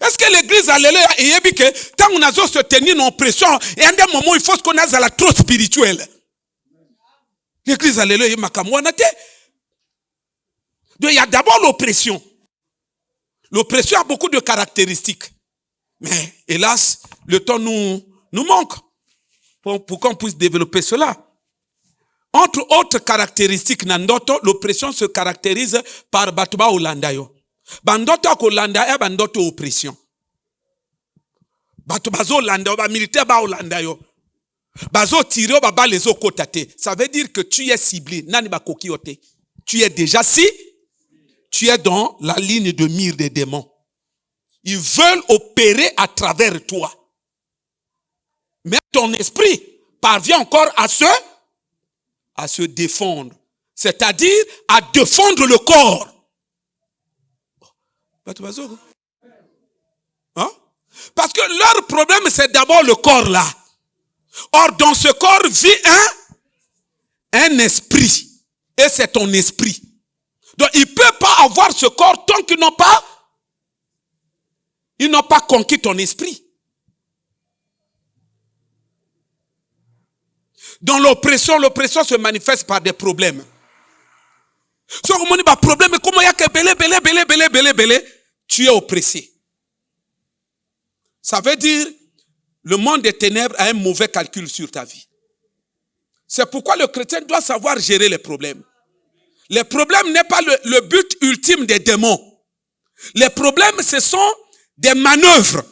Est-ce que l'église, alléluia, et que tant qu'on a se tenir en pression, et à un moment, il faut qu'on a la trop spirituelle. L'église, alléluia, il y a d'abord l'oppression. L'oppression a beaucoup de caractéristiques. Mais, hélas, le temps nous manque pour qu'on puisse développer cela. Entre autres caractéristiques, l'oppression se caractérise par Batuba Olandayo. Bandoto Olanda et bandoto oppression. Batubazo Olanda, militaire ba Olandayo. Bazo tiro baba les okotate. Ça veut dire que tu es ciblé. Nani ba kokiote. Tu es déjà tu es dans la ligne de mire des démons. Ils veulent opérer à travers toi. Mais ton esprit parvient encore à se défendre. C'est-à-dire à défendre le corps. Hein? Parce que leur problème, c'est d'abord le corps là. Or, dans ce corps vit un esprit. Et c'est ton esprit. Donc, ils ne peuvent pas avoir ce corps tant qu'ils n'ont pas conquis ton esprit. Dans l'oppression se manifeste par des problèmes. Si on dit problème, comment il y a que belé, tu es oppressé. Ça veut dire, le monde des ténèbres a un mauvais calcul sur ta vie. C'est pourquoi le chrétien doit savoir gérer les problèmes. Les problèmes n'est pas le but ultime des démons. Les problèmes, ce sont des manœuvres.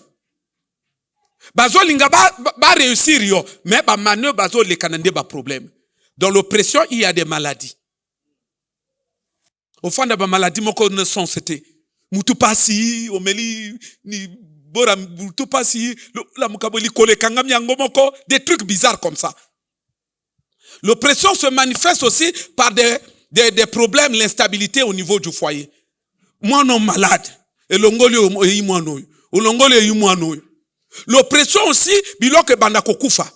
Bazo linga ba réussir yo, mais ba manœuvre bazo le kanande ba problème. Dans l'oppression, il y a des maladies. Au fond de ba maladie moko ne sont c'était mutu pasi, omeli ni bora mutu pasi, la mukaboli kole kangam yango moko, des trucs bizarres comme ça. L'oppression se manifeste aussi par des problèmes, l'instabilité au niveau du foyer. Moi non malade, et l'ongoli est moi non, ou l'ongoli est moi non. L'oppression aussi, biloke bandako kufa.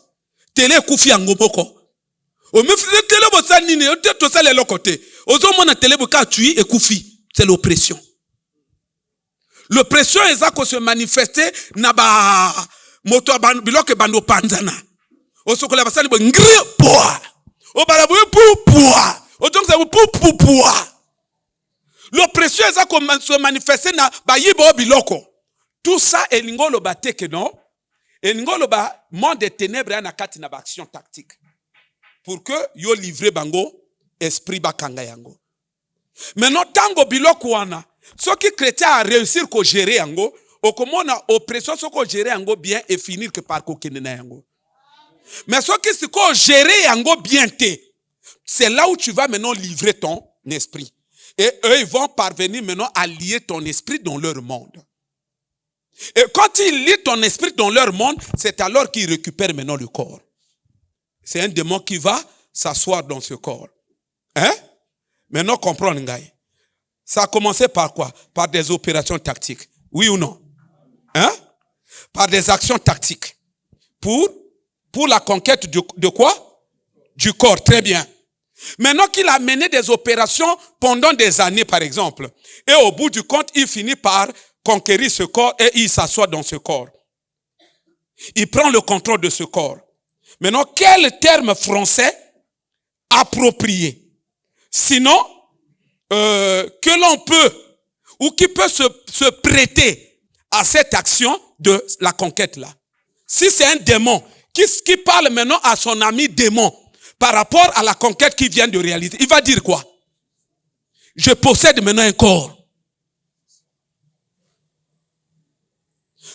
Télé kufi angomoko. O me fait télé bossa nini, o te to sale lokote. Ozo mona télé boka tui et kufi. C'est l'oppression. L'oppression ezako se manifester na ba moto biloke bando panzana. O sokola basali bo ngri poa. O balabu poa. O donc ça pou poa. L'oppression ezako se manifester na ba yibo biloko. Tout ça est l'ingolo bateke non? Et l'ingolo ba monde des ténèbres a na kati na action tactique. Pour que yo livre bango esprit bakanga yango. Maintenant tango biloko wana, ce qui chrétien a réussir ko gérer yango, o komona oppression so ko gérer yango bien et finir que par ko kenena yango. Mais ce qui se ko gérer yango bien te, c'est là où tu vas maintenant livrer ton esprit. Et eux ils vont parvenir maintenant à lier ton esprit dans leur monde. Et quand ils lient ton esprit dans leur monde, c'est alors qu'ils récupèrent maintenant le corps. C'est un démon qui va s'asseoir dans ce corps. Hein? Maintenant, comprends, Ngaï. Ça a commencé par quoi? Par des opérations tactiques. Oui ou non? Hein? Par des actions tactiques. Pour la conquête de quoi? Du corps. Très bien. Maintenant qu'il a mené des opérations pendant des années, par exemple, et au bout du compte, il finit par conquérir ce corps et il s'assoit dans ce corps. Il prend le contrôle de ce corps. Maintenant, quel terme français approprié? Sinon, que l'on peut, ou qui peut se prêter à cette action de la conquête là. Si c'est un démon qui parle maintenant à son ami démon par rapport à la conquête qu'il vient de réaliser, il va dire quoi? Je possède maintenant un corps.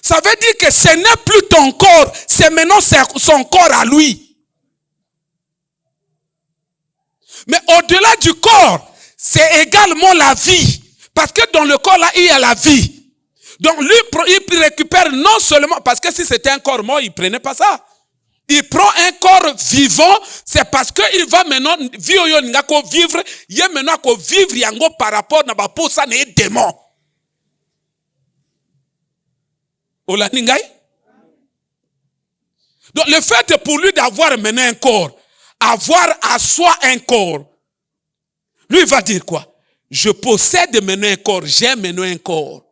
Ça veut dire que ce n'est plus ton corps, c'est maintenant son corps à lui. Mais au-delà du corps, c'est également la vie. Parce que dans le corps là, il y a la vie. Donc lui, il récupère non seulement, parce que si c'était un corps mort, il ne prenait pas ça. Il prend un corps vivant, c'est parce qu'il va maintenant vivre, il y a maintenant qu'on vivre par rapport à la peau, ça n'est démon. Donc le fait pour lui d'avoir maintenant un corps, avoir à soi un corps, lui il va dire quoi? Je possède maintenant un corps, j'ai maintenant un corps.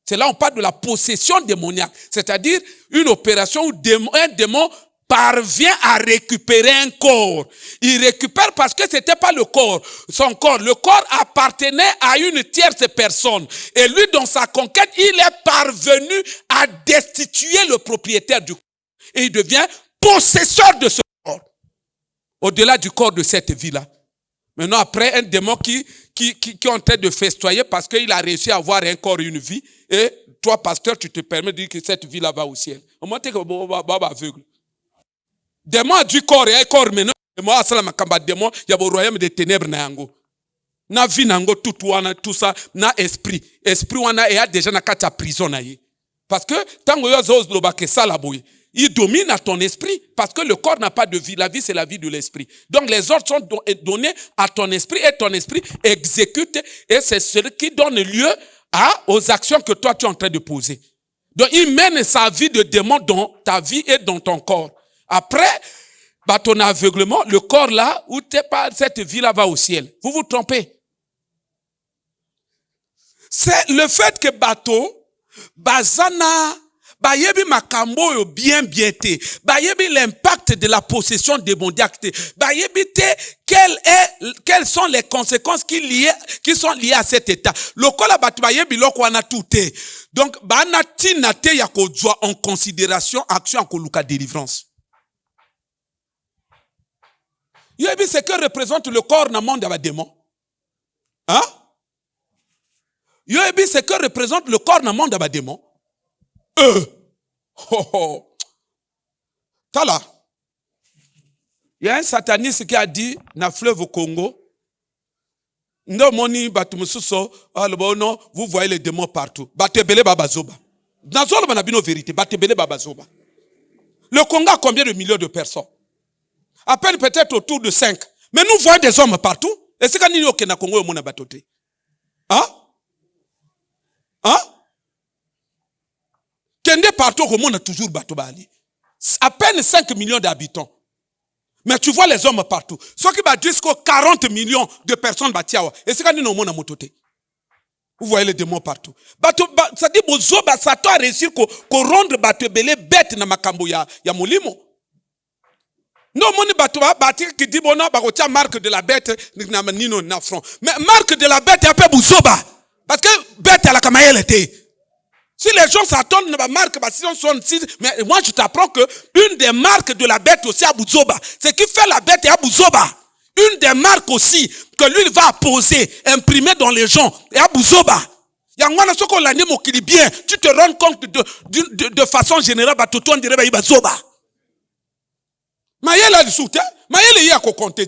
C'est là on parle de la possession démoniaque, c'est-à-dire une opération où un démon parvient à récupérer un corps. Il récupère parce que c'était pas le corps, son corps. Le corps appartenait à une tierce personne. Et lui, dans sa conquête, il est parvenu à destituer le propriétaire du corps. Et il devient possesseur de ce corps. Au-delà du corps de cette vie-là. Maintenant, après, un démon qui est en train de festoyer parce qu'il a réussi à avoir un corps et une vie. Et toi, pasteur, tu te permets de dire que cette vie-là va au ciel. Au moins, tu es aveugle. Démon a du corps et un corps maintenant. Démon a salama kamba démon. Il y a au royaume des ténèbres na yango. Na vie nango tout wana tout ça na esprit. Esprit wana et a déjà na kata prison na ye. Parce que tango yo zos loba ke sala boy. Il domine à ton esprit parce que le corps n'a pas de vie. La vie c'est la vie de l'esprit. Donc les ordres sont donnés à ton esprit et ton esprit exécute et c'est ce qui donne lieu aux actions que toi tu es en train de poser. Donc il mène sa vie de démon dans ta vie et dans ton corps. Après, ton aveuglement, le corps là, où t'es pas, cette vie-là va au ciel. Vous vous trompez. C'est le fait que bateau, bazana, bayebi makambo yo bien te, bayebi l'impact de la possession démoniaque te, bayebi te, quelles sont les conséquences qui sont liées à cet état. Le kola batu bayebi loko wana tout te. Donc, bana tina te ya kodwa en considération action en koluka délivrance. Yobi, c'est que représente le corps dans le monde des démons. Hein? Yobi, c'est que représente le corps dans le monde des démons. Tala. Il y a un sataniste qui a dit, dans le fleuve au Congo, non, moni, vous voyez les démons partout. Batebele babazoba. Dans le Nabino vérité, batebele babazoba. Le Congo a combien de millions de personnes? À peine peut-être autour de 5. Mais nous voyons des hommes partout. Et c'est quand nous sommes au Congo, on a batoté. Hein? Hein? Kende partout, au monde a toujours bateau bali. À peine 5 millions d'habitants. Mais tu vois les hommes partout. Ceux qui battent jusqu'à 40 millions de personnes batiawa. Et c'est quand nous sommes au mototé. Vous voyez les démons partout. Ça dit, ça doit réussir qu'on rende batebele bête na makambo ya molimo. Non, mon bateau qui dit, bon, non, marque de la bête, na front. Mais marque de la bête, il y a pas bouzoba. Parce que bête, elle a comme elle était. Si les gens s'attendent à la marque, mais moi je t'apprends que une des marques de la bête aussi à Bouzoba, c'est qui fait la bête à Bouzoba. Une des marques aussi que lui va poser, imprimer dans les gens, et à Bouzoba. Bien, tu te rends compte de façon générale, on dirait Bouzoba. Maïe là du soutien, Maïe le y a qu'au compter.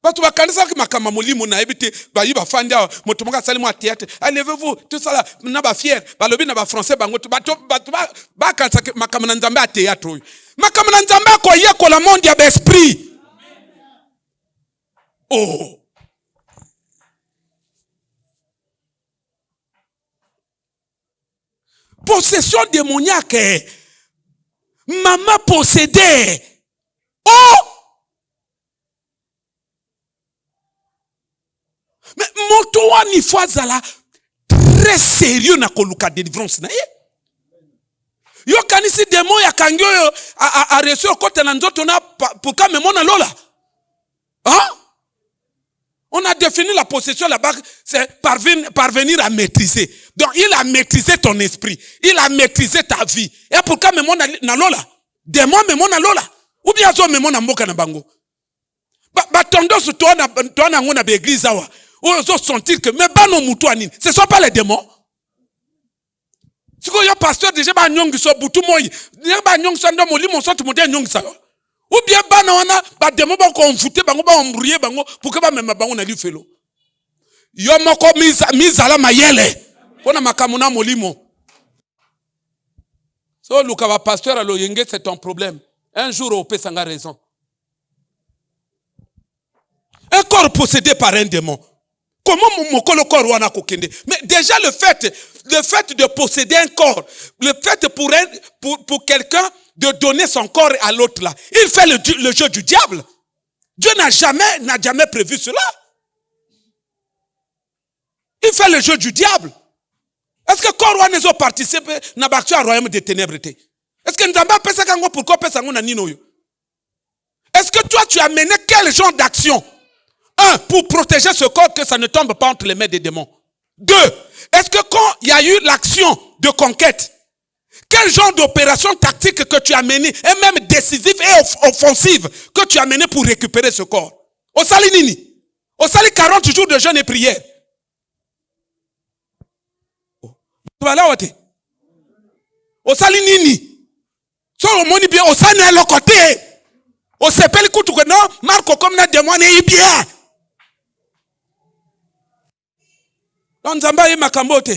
Batu bakanisa ki makama molimo na ebite ba yiba fanda moto moka sali mo théâtre allez-vous tout ça là na ba fier ba lobi na ba français bango batu ba kanisa makama na nzambe a théâtre oyo makama na nzambe ko yeko la monde ya esprit. Oh, possession démoniaque, maman possédée. Oh, mais moto ni fois zala très sérieux na koluka délivrance na ye. Yo kanisi démon ya kangyo a reçu au côté na nzoto na pour ka memona lola. Hein? On a défini la possession là-bas, c'est parvenir à maîtriser. Donc il a maîtrisé ton esprit, il a maîtrisé ta vie. Et pourquoi memona na lola? Démon memona lola. Ou bien zo memona mboka na bango. Ba tendance toi na ngona be église awa. Ou zo sentir que mais ba no mutu anini. Ce sont pas les démons. Si ko yo pasteur déjà ba nyongi so butu moyi. Ba nyongi so ndo molimo so tumude nyongi sa. Ou bien bana wana ba démon ba ko envoûter bango ba embrouiller bango pour que ba même bango na li felo. Yo moko mizala mayele. Pona makamuna molimo. So luka ba pasteur alo yenge c'est ton problème. Un jour au pesanga raison. Un corps possédé par un démon. Comment mon corps wana kokende? Mais déjà le fait de posséder un corps, le fait pour quelqu'un de donner son corps à l'autre là, il fait le jeu du diable. Dieu n'a jamais prévu cela. Il fait le jeu du diable. Est-ce que corps wana zo participer na baktu au royaume des ténèbres? Est-ce que nzamba pesa kango pourquoi pesa ngo na nino yo? Est-ce que toi tu as mené quel genre d'action? Un, pour protéger ce corps que ça ne tombe pas entre les mains des démons. Deux, est-ce que quand il y a eu l'action de conquête, quel genre d'opération tactique que tu as mené, et même décisive et offensive, que tu as mené pour récupérer ce corps? Au sali nini? Au sali 40 jours de jeûne et prière. Au sali nini? So au moni bien, au sali à l'autre côté. Au sepel koutou que non, Marco comme na démon est bien. Donc nzamba yi makambote.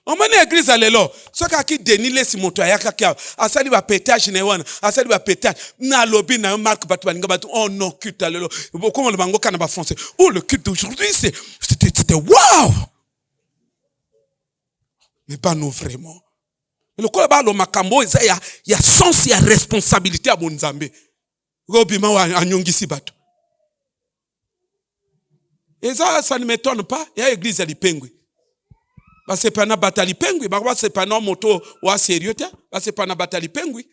On mène l'église à l'élo. Ce qui dénile si moto ayaka kia. Asali ba pétage ne wana. Asali ba pétage. Na lobby na marque batu baninga batu. Oh non, culte à l'élo. Comment le bango kana ba français. Oh le culte d'aujourd'hui c'était wow. Mais pas nous vraiment. Le quoi ba lo makambo il y a sens, il y a responsabilité à mon nzambe. Robima wa anyongisi batu. Et ça ne m'étonne pas. Il y a l'église à l'ipengwe. Bah c'est pas na batali pengwe. Bah c'est pas na moto wa sérieux ta. Bah c'est pas na batali pengwe.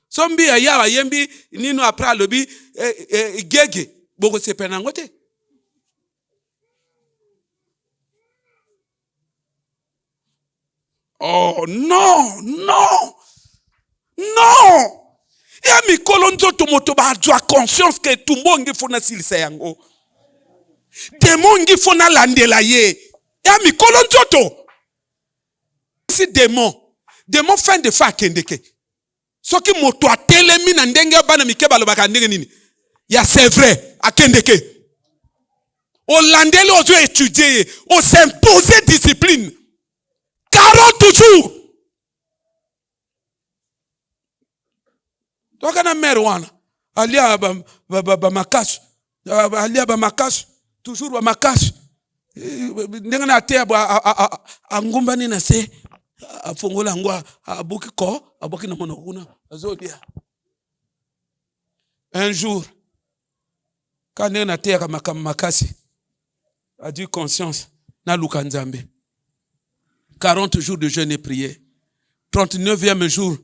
Sombi ya yembi nino après lobi gege. Boko c'est pas na ngote. Oh non, non, non. Il y a mi kolonzo to moto ba conscience que tout monde faut na silisa yango. Démon ngi fona landela ye. Ya mikolo nzoto. Si démon fin de fa kendeke. Soki moto atelemi na ndenge bana mike balobaka ndenge nini. Ya c'est vrai, akendeke. O landeli ozo étudier, o s'imposer discipline. 40 jours. Toka na mère wana. Alia ba makasu. Alia ba makasu. Toujours ba makasu. Ndenge na te angumba ni na se. Afongola ngwa abuki ko, abuki na monokuna. Azodia. Un jour, quand ndenge na te ya makasi, a dit conscience, na luka nzambe. 40 jours de jeûne et prière. 39e jour,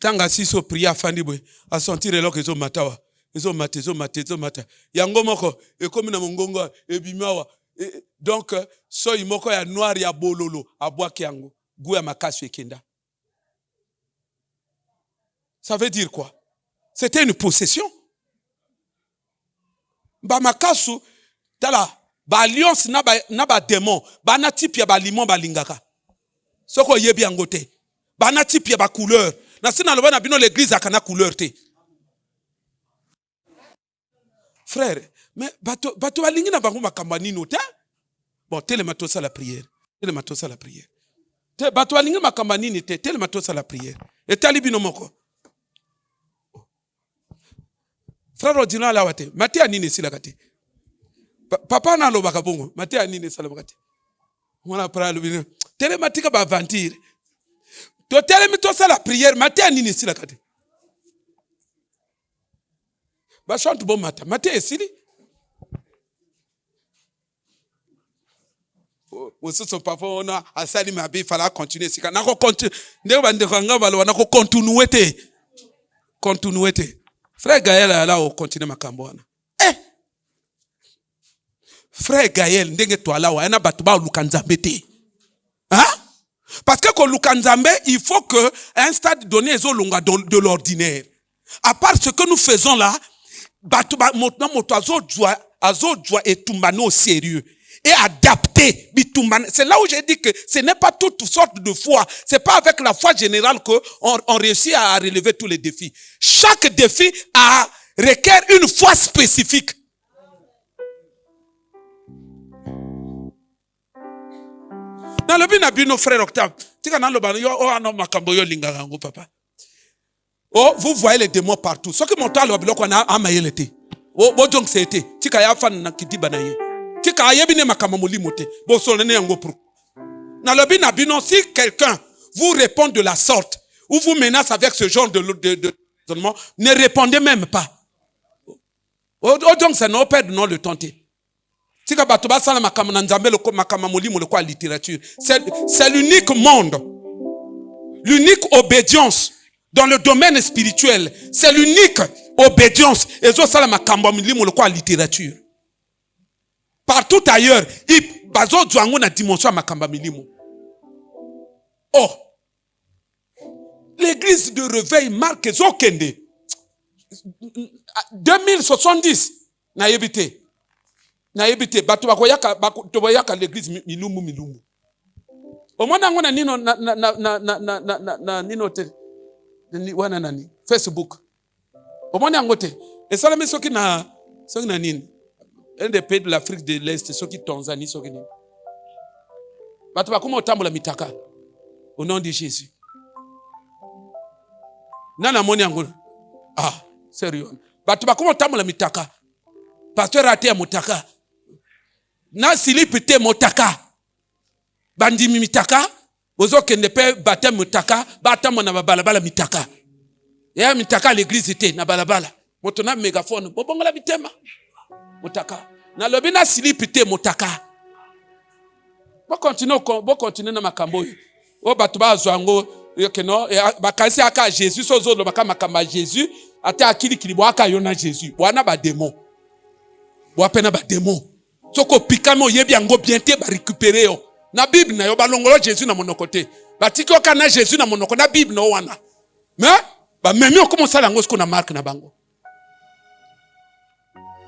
tanga siso prière fandibwe, a sentir eloko ezo matawa. Ezo mata. Yango moko, ekomi na mongongo, ebimawa. Donc, so imoko ya noir ya bololo, abwaki yango. Gou ya makasu ekenda. Ça veut dire quoi? C'était une possession. Ba makasu, tala, ba alliance na ba démon, ba na type ya ba limon ba lingaka. Soko yebi yango te. Ba na type ya ba couleur. Na sina loba na bino l'église akana couleur te. Frère, mais bato balingi na bango makamba nino te? Bon, telema tosa la prière. Te bato balingi makamba nini te, telema tosa la prière. Et tali bino moko. Frère Odina la wate, matia nini sila kati. Papa na lo bakabongo, matia nini sila kati. Mwana pra lo bino. Telema tika ba aventure. To telema tosa la prière, matia nini sila kati. Ba chante bon matin. Matin esili. Aussi son papa on a asali ma bi fala continuer sika. Na ko continue. Ndeko ba ndeko ngaba lo na ko continuer te. Frère Gaël là au continuer makambo wana. Frère Gaël ndenge to ala wa na batu ba lukanzambe te. Hein? Parce que ko lukanzambe, il faut que un stade donné zo longa de l'ordinaire. À part ce que nous faisons là, azo et tumbano sérieux et adapté bitumbano. C'est là où j'ai dit que ce n'est pas toutes sortes de foi. C'est pas avec la foi générale que on réussit à relever tous les défis. Chaque défi requiert une foi spécifique. Dans le bin abino frère Octave, tika na lo ba yo o ano makambo yo linga ngango papa. Oh, vous voyez les démons partout. Ce que mon talent biloko na amayelete. Oh, bo donc c'était. Tika ya fan na kiti banaye. Tika ayebine makamamoli mote. Bo solene yango pro. Na lobi na bino si quelqu'un vous répond de la sorte ou vous menace avec ce genre de raisonnement, ne répondez même pas. Oh donc ça n'a pas de non le tenter. Tika batoba sala makamana nzambe le makamamoli mo le quoi littérature. C'est l'unique monde. L'unique obédience. Dans le domaine spirituel, c'est l'unique obédience. Et ça, c'est la littérature. Partout ailleurs, il bazo django na dimension makamba milimo. Oh, l'église de réveil marque zokende. 2070 na yebite. Batu bakoyaka l'église milumu. Au moins ngona nino na nino te. Wana nani Facebook omoni angote esalami soki na nini un des pays de l'Afrique de l'Est soki Tanzanie soki nini bato bakoma otambola mitaka au nom de Jésus nana moni angola sérieux bato bakoma otambola mitaka pasteur ate ya motaka na silipe te motaka bandimi mitaka ozo kende pe batem mutaka batamo na balabala mitaka ya mitaka l'église te na balabala moto na mégaphone bobongola bitema mutaka na lobina slip te mutaka bo continuer na makambo o batu bazwango yokeno bakasi aka Jésus sozo lo baka makamba Jésus ata akili kilibo aka yona Jésus bwana ba démon bo apena ba démon soko pikamo yebi yango bien te ba récupérer yo. Na Bible na yo balongolo Jésus na monoko te. Batiki oka na Jésus na monoko na Bible na wana. Mais ba memi okomo sala ngo sko na marque na bango.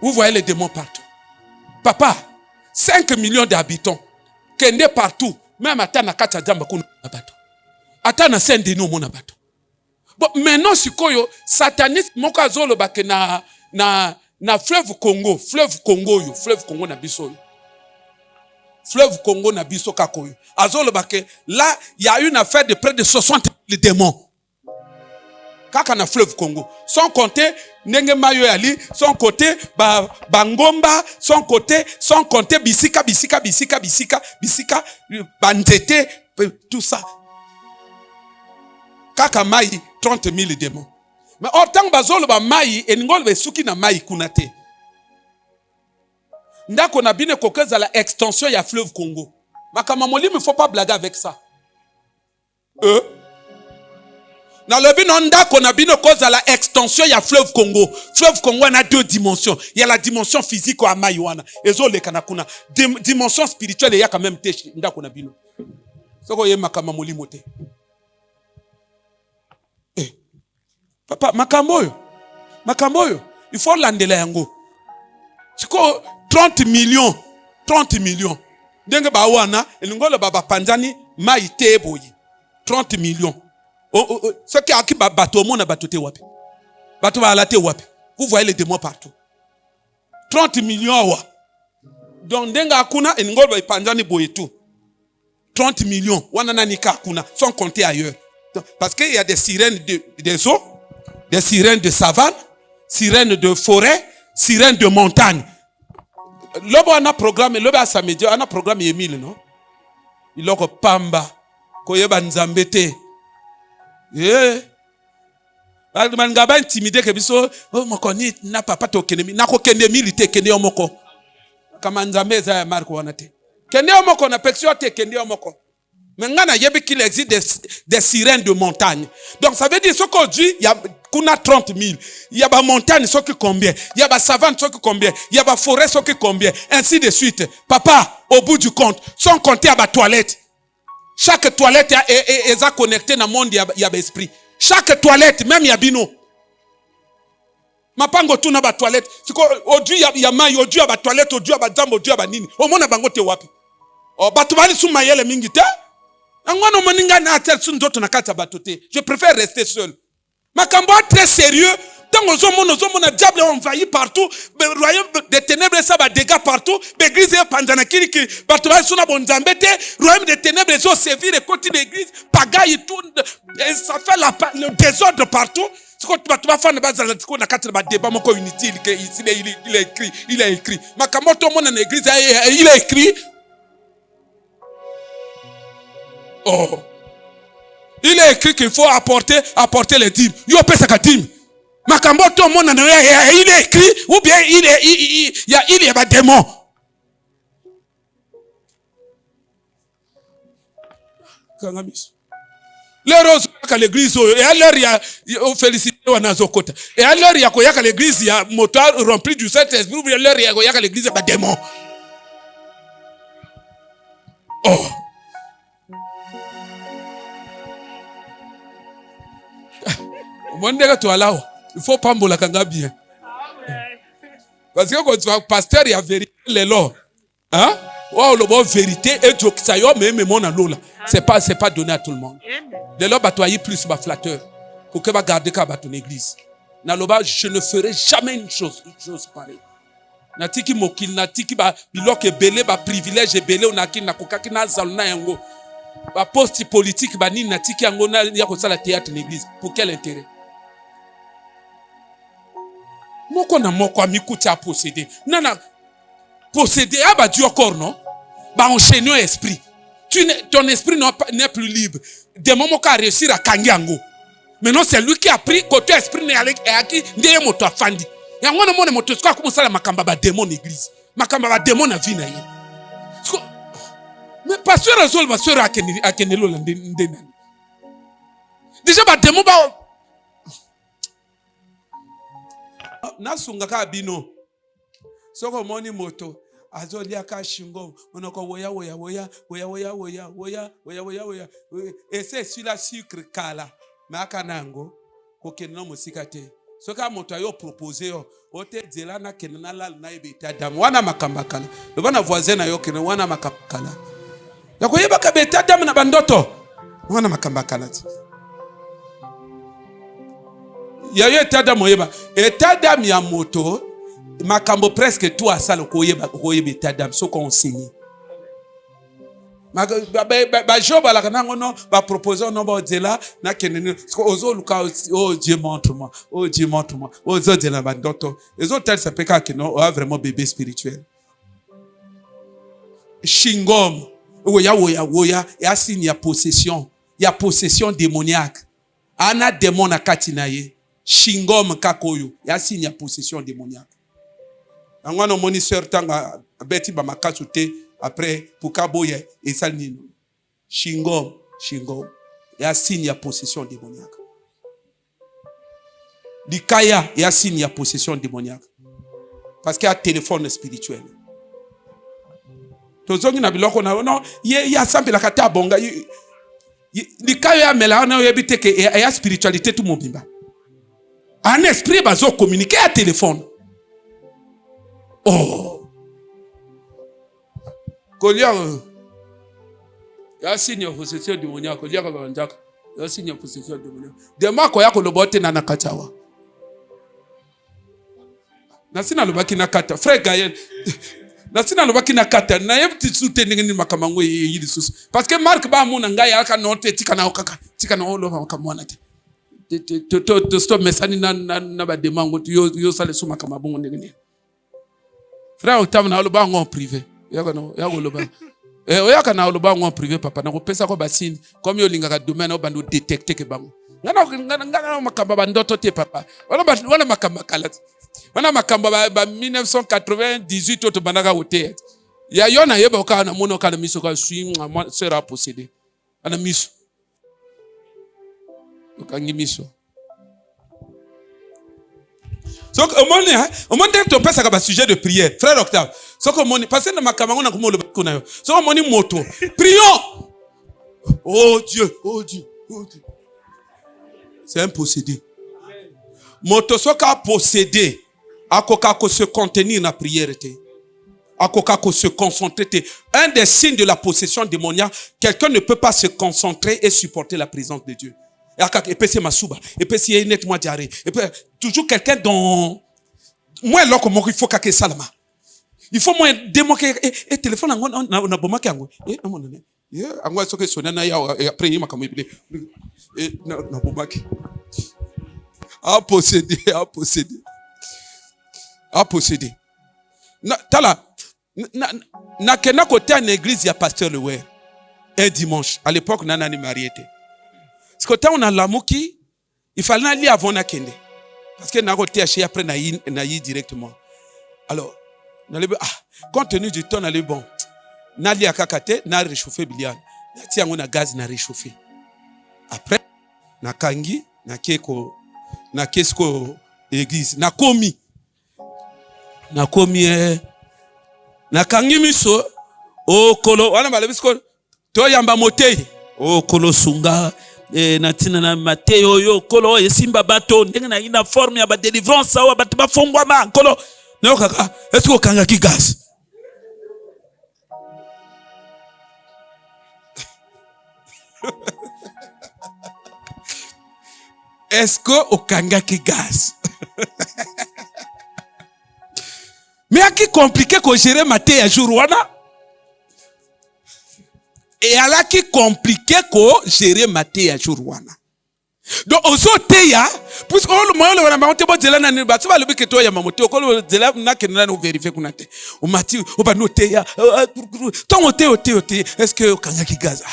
Vous voyez les démons partout. Papa, 5 millions d'habitants. Kende partout. Même à Tanakata Djamba Kuna Bato. Atana Sendeni au Mona Bato. Bon, maintenant, si koyo, sataniste, moka zolo bake na fleuve Congo. Fleuve Congo na biso yo. Fleuve Congo na biso kakoyo. Azolo bake, là, il y a une affaire de près de 60 000 démons. Kaka na fleuve Congo. Sans compter, Nenge Mayo Ali, sans compter, Bangomba, sans compter, Bisika, Banzete, tout ça. Kaka Maï, 30 000 démons. Mais autant bazolo ba Maï, et n'gol be suki na Maï kunate. Ndako na bine kokeza la extension ya fleuve Congo. Makamamoli, il ne faut pas blaguer avec ça. Dans le bin onda qu'on a bien cause à la extension, il y a fleuve Congo. Fleuve Congo on a 2 dimensions. Il y a la dimension physique ou amaïwana. Et zo le kanakuna. Dimension spirituelle il y a quand même teshi nda qu'on a bien. Soko ye makama moli mote. Papa makamboyo. Il faut landela yango. Siko 30 millions. Ndenge ba wana elingolo baba panzani maite boyi. 30 millions. Ce qui a qui bateau mon batoté wapi. Bateau va alaté wapi. Vous voyez les démons partout. 30 millions wa. Donc denga akuna ngolo ipanjani boyetu. 30 millions wana nanika akuna sans compter ailleurs. Parce qu'il y a des sirènes des eaux, des sirènes de savane, sirènes de forêt, sirènes de montagne. Lobo ana programme, lobo a samedi ana programme Emile non. Iloko pamba koyeba nzambete. Ngaba intimidé ke biso mokoni na papa to kenemi na ko kende milite kende omoko kama nzambe za ya Marko wanate kende omoko na pexio te kende omoko mengana yebi qu'il existe des sirènes de montagne. Donc ça veut dire ce qu'aujourd'hui il y a kuna 30 000, il y a ba montagne ce qui combien, il y a ba savane ce qui combien, il y a ba forêt ce qui combien, ainsi de suite. Papa, au bout du compte, sans compter à ba toilette. Chaque toilette est connectée dans le monde, il y a l'esprit. Chaque toilette, même il y a bino. Mapango tu na ba toilette. Aujourd'hui il y a maille, aujourd'hui il y a ba toilette, aujourd'hui il y a ba zambo, aujourd'hui il y a ba nini. Au monde bango te wapi. Oh batubali su mayele mingi te. Angwana moninga na atel sun doto na kata batote. Je préfère rester seul. Makambo très sérieux. Tant aux hommes, on a diable envahi partout. Le royaume des ténèbres, ça va dégâts partout. L'église est pendant qui batubali su na bonzambete. Royaume des ténèbres, ils ont servi les côtés de l'église. Pagaille tout. Et ça fait le désordre partout. C'est quand tu vas faire na kata ba débat moko inutile que il a écrit. Makambo tout le monde en église il a écrit. Oh. Il est écrit qu'il faut apporter les dîmes. Yo pesa ka dîmes. Makambo tout le monde il est écrit ou bien il y a des démons. Les roses à l'église et alors il y a félicité wanazokota. Et alors il y a koyaka l'église il y a moteur rempli du Saint-Esprit ou bien alors il y a koyaka l'église il y a des démons. Oh. Il faut pas mbola kanga bien. Parce que quand tu vas pasteur, il y a vérité les lois. Hein? Oh, le bon vérité et Dieu qui s'aille mais mon alola. C'est pas donné à tout le monde. Dès lors batoyer plus ma flatteur pour que va garder ka ton église. Na loba je ne ferai jamais une chose pareille. Na tiki mokil na tiki ba bilok belé ba privilège belé onaki na kokaki na zaluna yango. Ba poste politique ba ni na tiki yango na ya ko sala théâtre l'église. Pour quel intérêt? Moko na moko amikuti a posséder. Nana posséder aba du corps non? Ba enchaîner esprit. Ton esprit n'est plus libre. Des moments qu'a réussir à kangiango. Maintenant c'est lui qui a pris côté esprit n'est allé à qui ndeye moto afandi. Yango na mone moto ska ko sala makamba ba démon église. Makamba ba démon na vie na ye. Mais pasteur azol ba sœur akenelo la ndena. Déjà ba démon ba nasunga ka bino soko moni moto azoli aka shingo onoko woya et c'est sur la sucre kala maka nango kokeno musika te Ce que moto yo proposé yo, ote dela na kenana la na ibeta dam wana makambakala. Le bana voisin na yo kenana wana makambakala. Ya koyeba ka beta dam na bandoto. Wana makambakala. Ya yo eta dam oyeba. Eta dam ya moto makambo presque tout à ça le koyeba eta dam so ko enseigner. Ba job ala kanango no ba proposer no ba dela na kenene ozo luka oh Dieu montre-moi oh Dieu montre-moi ozo dela ba ndoto ezo tel ça peut que no a vraiment bébé spirituel shingom woya ya signe ya possession démoniaque ana démon na katina ye shingom kakoyo ya signe ya possession démoniaque angwana moniteur tanga beti ba makasu te. Après, pour Kaboye et Salnino. Shingom. Il y a signe de possession démoniaque. Likaya, il y a signe de possession démoniaque. Parce qu'il y a un téléphone spirituel. Tozongi na biloko na non, il y a sample la kata bonga. Likaya mela na yebite ke il y a spiritualité tout mon bimba. Un esprit bazo communiquer à téléphone. Oh. Il y a un signe de possession démoniaque. Il y a un signe de possession démoniaque. Demain, quand il y a un lobote na nakatawa. Nasina lobaki nakata. Frère Gaël. Nasina lobaki nakata. Na yebti soutenir ni makamango yili sus. Parce que Marc ba muna ngai aka note tika na okaka. Tika na olo makamwana te. To stop mesani na ba demango yo sale suma kamabongo ngene. Frère Octave na loba en privé. Oyaka na oloba ngwa privé papa na kopesa ko basine comme yo lingaka domaine obando détecter ke bango ngana makamba bandoto te papa wala makamba kala wana makamba ba 1998 to banaka hotel ya yona yeba ka na mono kala miso ka sui sera possédé ana miso okangi miso donc au monde to pesa ka ba sujet de prière frère Octave soko moni parce que na makamango na komolo bakuna yo soko moni moto prions oh Dieu c'est un possédé moto soka possédé akoka ko se contenir na prière te akoka ko se concentrer te un des signes de la possession démoniaque quelqu'un ne peut pas se concentrer et supporter la présence de Dieu et puis c'est masuba et puis c'est nettement diarrhée et puis toujours quelqu'un dont moi là comment il faut que salama. Il faut moins démoquer et téléphone na bomaki yango na monane angwa soke sona na ya après yima kama ibile na bomaki a posséder na tala na kena côté en église ya pasteur Lewer un dimanche à l'époque nana ni marié était ce côté on a lamuki il fallait aller avant na kende parce que na côté acheter après na yi directement alors compte tenu du temps, on bon. Nali akakate, na réchauffer bilian. Na tiango na gaz na réchauffer. Après, na kangi, na keko, na kesko église, na komi na kangi miso, o kolo, wana balebisko, to yamba motei, o kolo sunga, na tina na mateo yo kolo esimba bato, ndenge na ina forme ya ba délivrance wa bato ba fongwa ma kolo. Non, kaka, est-ce qu'on kanga ki gaz? Est-ce qu'on kanga ki gaz? Mais à qui compliqué qu'on gérer ma thé à jour wana? Et à la qui compliqué qu'on gérer ma thé à jour wana? Donc ozo teya puisque le moyen le na monte bo dela na ni ba tsa le biketo ya mamoto ko le dela na kenela no vérifier kunate o mati o ba no teya ton ote est-ce que kanga ki gaza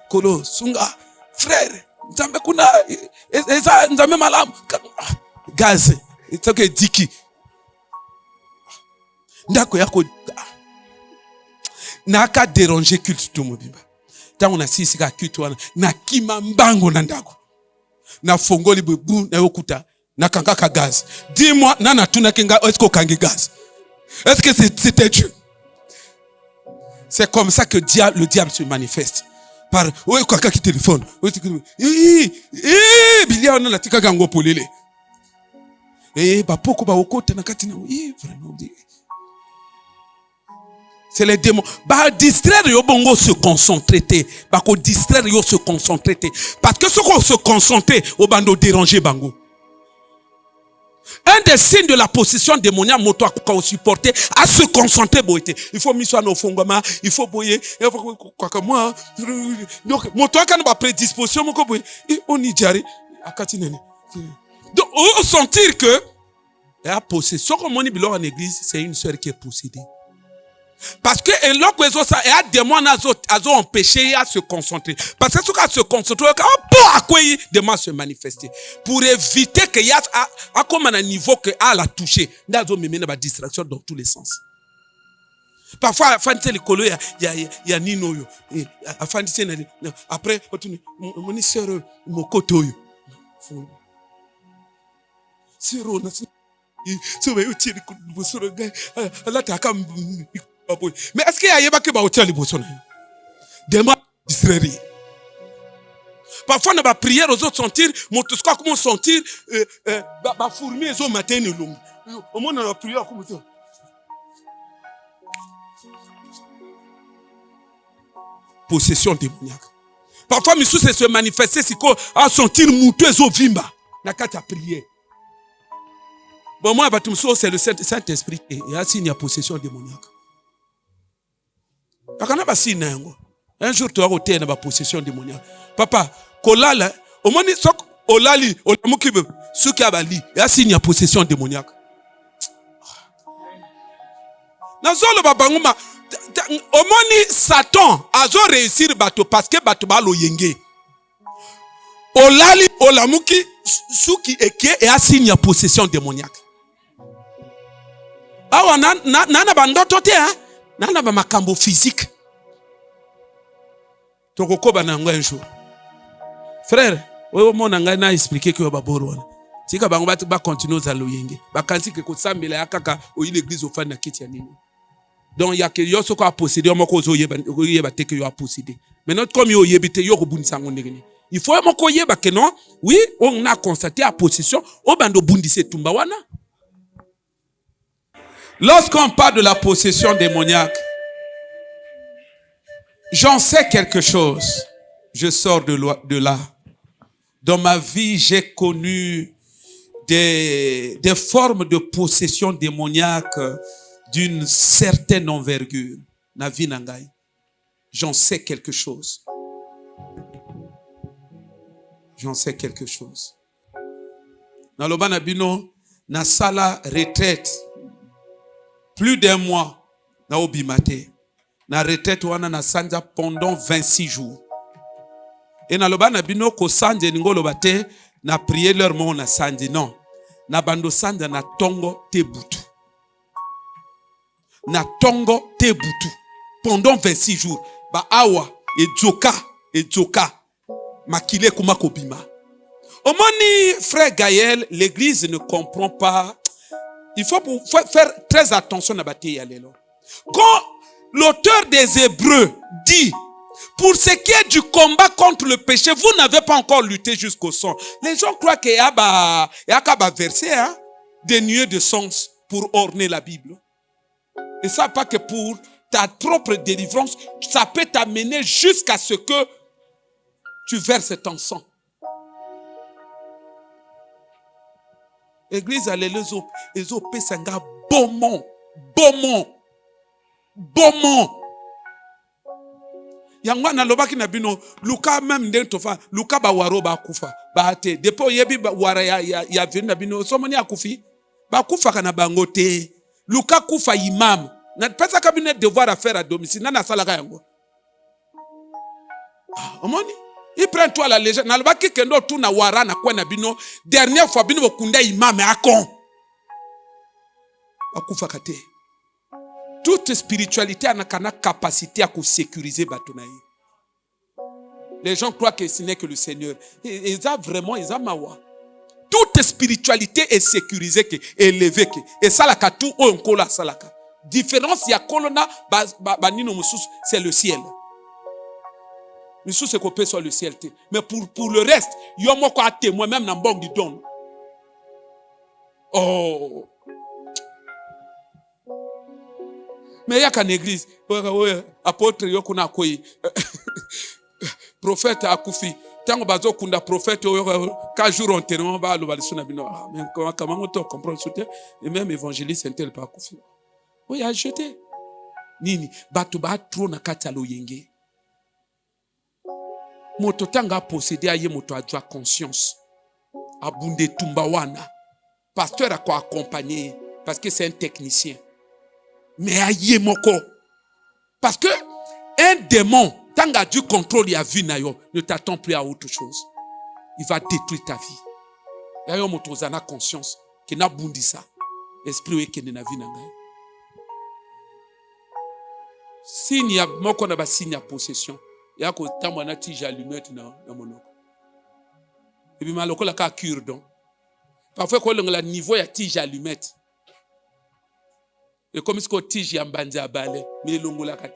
kolo sunga frère nzambe kuna eza nzambe malam gaz itoke diki ndako yako na ka déranger culte to mobimba tango na sisi ka culte wana na kimambango na ndako na fongoli bebu na yokuta na kangaka gaz. Dis-moi nana tuna kenga est-ce qu'on kangi gaz? Est-ce que c'était Dieu? C'est comme ça que le diable se manifeste. Par ouais kaka qui téléphone. Bilia on la tika gango polele. C'est les démons. Distraire yo bongo se concentrer. Distraire yo se concentrer. Parce que ce qu'on se concentrer, au bando déranger bango. Un des signes de la possession démoniaque, moto à supporter, à se concentrer, boité. Il faut mis au fongama, il faut boyer, il faut quoi que moi. Donc, moto à pas prédisposition, on y dirait, à katinene. Donc, on sentir que la possession, comme on dit en église, c'est une sœur qui est possédée. Parce que et là que ça et a démon azo empêché à se concentrer parce que ce qu'on se concentrer pour accueillir démon se manifester pour éviter que y a comme un niveau que a la toucher d'azo me mener la distraction dans tous les sens. Parfois fanti le colo ya nino yo fanti après mon sœur mon koto yo siro na so be uti ko soro ga la ta kam. Mais est-ce qu'il y a pas hôtel des distraits? Parfois on va prier aux autres sentir monter comment sentir fourmi les autres matin et long. Au moins on va prier comme ça. Possession démoniaque. Parfois monsieur c'est se manifester c'est quoi à sentir monter les autres vimba na kata prier. Bon moi c'est le Saint-Esprit et il y a signe de possession démoniaque. Un jour, tu vas ôter une possession démoniaque. Papa, kolala, au moins, olali, olamukibe, ce qui a bali, il y a signe de possession démoniaque. Nazolo babanguma, au moins, Satan a réussi bateau parce que bateau balo yenge. Olali, olamuki, ce qui est qui est un signe de possession démoniaque. Ah, nana bandotote, hein? Nana ba makambo physique. Toko ba na un jour. Frère, oyo mona nga na expliquer que ba borona. Tika bango ba continuer za loyenge. Ba kanti ke ko sambela ya kaka oyi l'église au fan na kiti ya nini. Donc ya ke yo soko a posséder moko zo yeba te que yo a posséder. Maintenant comme yo yebite yo ko bundisa ngondegeni. Il faut moko yeba que non, oui, on a constaté à possession o bando bundise tumba wana. Lorsqu'on parle de la possession démoniaque, j'en sais quelque chose. Je sors de là. Dans ma vie, j'ai connu des formes de possession démoniaque d'une certaine envergure. Na vie nangai. J'en sais quelque chose. J'en sais quelque chose. Dans le banabino, na sala retraite. Plus d'un mois, na obimate. Na retraite wana na sanja pendant 26 jours. Et na loba na bino ko sanje ningo lobate na prier leur mot na sanje non. Na bando sanja na tongo te butu. Na tongo te butu. Pendant 26 jours. Ba awa et djoka makile kuma kobima. Omoni frère Gaël, l'église ne comprend pas. Il faut faire très attention à bataille à l'élo. Quand l'auteur des Hébreux dit, pour ce qui est du combat contre le péché, vous n'avez pas encore lutté jusqu'au sang. Les gens croient qu'il y a un verset dénué de sens pour orner la Bible. Et ça pas que pour ta propre délivrance, ça peut t'amener jusqu'à ce que tu verses ton sang. Église à l'élezo, ezo pesanga beaumont. Yangwa na lobaki na bino, Luka même dentofa, Luka ba waro ba kufa, ba ate, depo yebi ba wara ya venu na bino, somoni akufi, ba kufa kana bangote, Luka kufa imam, na pesa cabinet devoir à faire à domicile, na salaka yango. Omoni? Il prend toi la légende. Nalbaki kendo tu na wara na kwa na bino. Dernière fois bino wakunda imam akon. Akufa kate. Toute spiritualité a une capacité à sécuriser batunaï. Les gens croient que ce n'est que le Seigneur. Ils ont vraiment, ils ont mawa. Toute spiritualité est sécurisée, élevée. Et ça la katu o nkola salaka. Différence ya kolona banino musus c'est le ciel. Mais sous ce qu'on peut sur le ciel. Mais pour le reste, il y a moi témoin même dans le bon du don. Oh. Mais il y a qu'une église. Apôtre Yokuna Koyi. Prophète Akufi. Tango bazo kunda prophète 4 jours enterrement ba lo balisuna bino. Mais comment on comprend soutien et même évangéliste intel pas Akufi. Oui, a jeté. Nini bato ba trop na kati lo yenge. Moto tanga posséder aye moto adjoa conscience. Abunde tumbawana. Pasteur a quoi accompagner parce que c'est un technicien. Mais aye moko. Parce que un démon, tant que Dieu contrôle la vie, ne t'attend plus à autre chose. Il va détruire ta vie. Il y a une conscience qui n'a pas ça. Esprit qui n'a pas vie. S'il y a un signe de possession, il y a un tige allumette dans mon eau. Et puis, il y a un cure-don. Parfois, quand on a un niveau, il y a un tige allumette. Et comme si on tige à balai, mais il y a un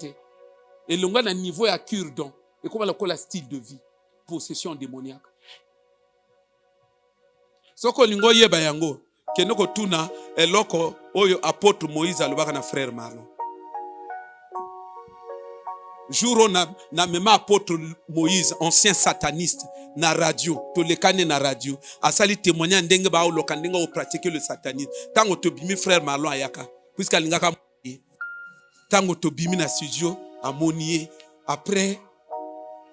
et l'on a un niveau à cure-don. Et comment on a un style de vie, possession démoniaque. Ce qu'on a dit, c'est que tuna eloko oyo apôtre Moïse alobaka na frère Marlon. Jour na même apôtre Moïse, ancien sataniste, na radio, to lekane na radio, asali témoignage ndenge ba oloka ndenge o pratiquer le satanisme. Tango to bimi frère Marlon ayaka, puisque alingaka tango to bimi na studio amonié après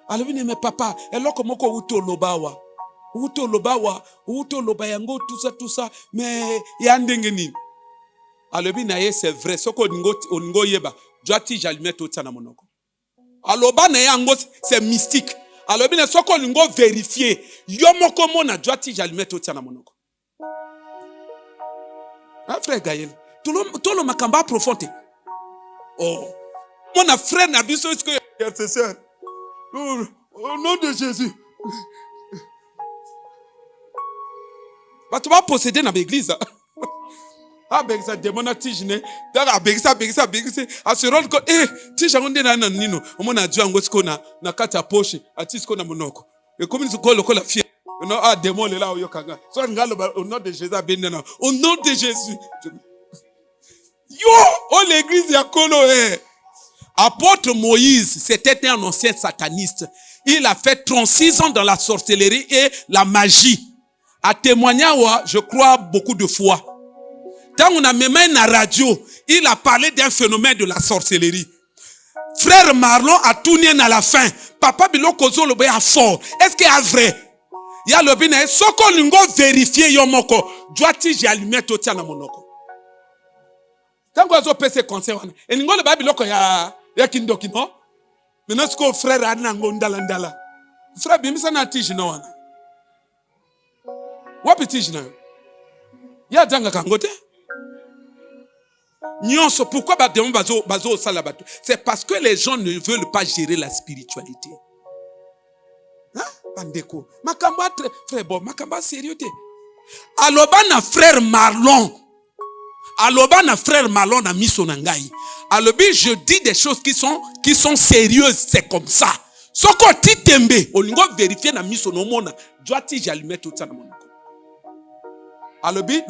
alobi ne me papa eloko moko uto lobawa uto lobayango tout ça mais ya ndenge nini alobi na ye c'est vrai soko oningo yeba jati jalmet otana monoko aloba na yango c'est mystique alobi na soko oningo vérifier yo moko mona jati jalmet otana monoko frère Gaël tolo makamba profonde oh mon frère n'a vu ce que c'est ça. Au nom de Jésus. Bah, tu vas posséder dans l'église. Ah, ben ça démon a tigné. D'ailleurs, ben ça. À se rendre compte, tige on est là nino. On a dit en gros na kata poche, à tisko na monoko. Et comme ils le la fière. Non, ah démon est là au yokanga. Soit au nom de Jésus benena. Au nom de Jésus. Yo, oh l'église ya kolo Apôtre Moïse, c'était un ancien sataniste. Il a fait 36 ans dans la sorcellerie et la magie. À témoigner, je crois, beaucoup de fois. Quand on a même la radio, il a parlé d'un phénomène de la sorcellerie. Frère Marlon a tourné à la fin. Papa Biloko Kozo le a fort. Est-ce qu'il y a vrai? Il y a le bine. Soko lingo vérifier yomoko. Doit-il j'ai allumé tout ça dans monoko? Tant qu'on a fait conseils, et lingo le Biloko ya kindoki no. Maintenant ce que frère Adna ndala. Frère bimisa na tiji na wana. Wapi tiji na yo? Ya danga kangote? Nyonso, pourquoi démon bazo salabato? C'est parce que les gens ne veulent pas gérer la spiritualité. Hein? Bandeko. Makamba frère bon, makamba sérieux te. Aloba na frère Marlon. Aloba na frère Marlon na miso na ngai. Alobi je dis des choses qui sont sérieuses, c'est comme ça. Soko ti tembe, olingo vérifier na miso no mona. Doit-il j'allumer tout ça na monoko. Alobi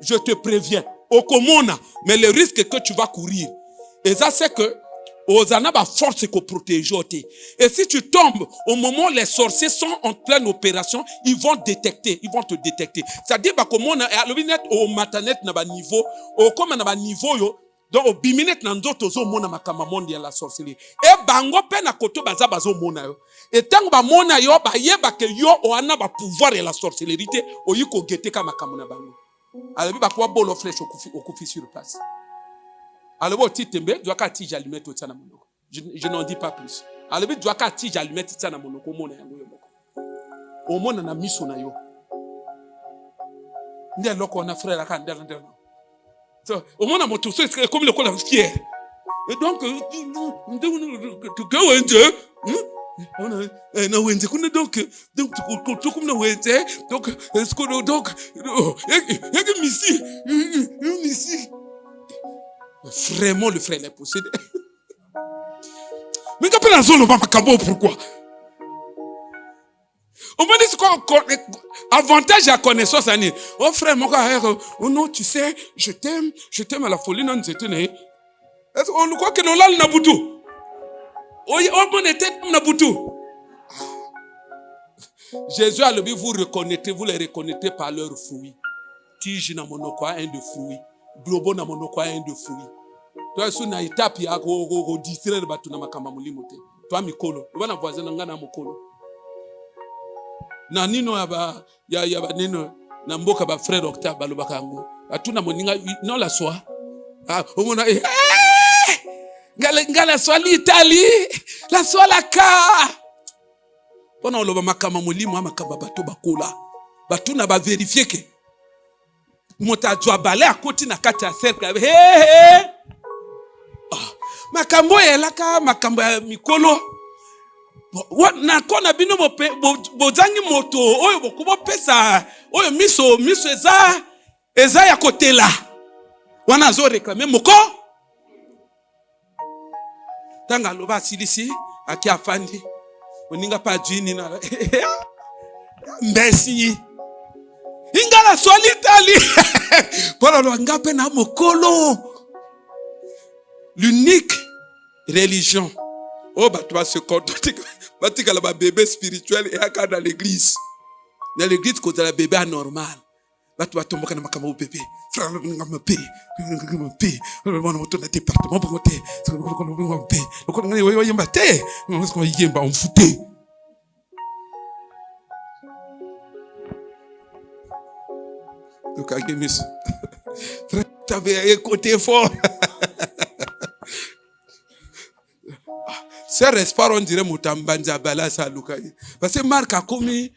je te préviens. Okomona, mais le risque que tu vas courir, et ça c'est que Ozana va force qu'on protège. Et si tu tombes au moment où les sorciers sont en pleine opération, ils vont te détecter. C'est-à-dire que au matanet na ba niveau, au comme na ba niveau yo, donc au biminet na ndoto zo mona makama monde ya la sorcellerie. Et bango pe na koto bazo mona yo. Et tant ba mona yo ba yeba ke yo oana ba pouvoir ya la sorcellerie o yiko gete ka makama na bango. Alors, il va pouvoir bolo flèche au coufi sur place. Alors, je n'en dis pas plus. Alors, il doit qu'à allumer tout ça dans mon au monde, on a mis son ayo. Nous avons un frère à au monde, on a tout ça, c'est comme le col fier. Et donc, tu go un Dieu. Na wenze kuna donc comme wenze donc est-ce que donc misi vraiment le frère est possédé mais qu'après la zone on va pas pourquoi On me dit ce qu'on avantage à connaissance. Oh frère, mon gars, oh non, tu sais, je t'aime à la folie, non, c'est une. On nous croit que nous l'avons nabutu. Oh, on était nabutu. Jésus a le dit, vous les reconnaîtrez par leurs fruits. Tige na monoko un de fruits. Globo na monoko un de fruits. Toi, si na itapi ya go distraire batu na makamba mulimo te. Toi mikolo, tu vas na voisin na ngana mokolo. Na nino ya ba nino na mboka ba frère Octave balobaka ngo. Atuna moninga non la soie. Ah, omona ngala soie l'Italie, la soie la ka. Pona oloba makamba mulimo makamba bato bakola. Batu na ba vérifier que Mota jwa bale akoti na kati ya cercle. Makambo elaka makambo ya mikolo. Na kona bino bozangi moto oyo bokubo pesa oyo miso eza ya kotela. Wana zo réclamer moko. Tanga loba silisi aki afandi. Oninga pa jini na mbesi. Ingala solitali. Pour le ngape na mokolo. L'unique religion. Oh, bah, tu vas se contenter. Bah, tu as le bébé spirituel et à dans l'église. Dans l'église, quand tu as le bébé anormal. Bah, tu vas tomber dans ma bébé. Frère, le bébé. Le bébé. Le département pour monter. Le bébé. On foutait. Donc, frère, tu avais écouté fort. C'est respect, on dirait Moutambanja Balasa Lukaï. Parce que Marc a commis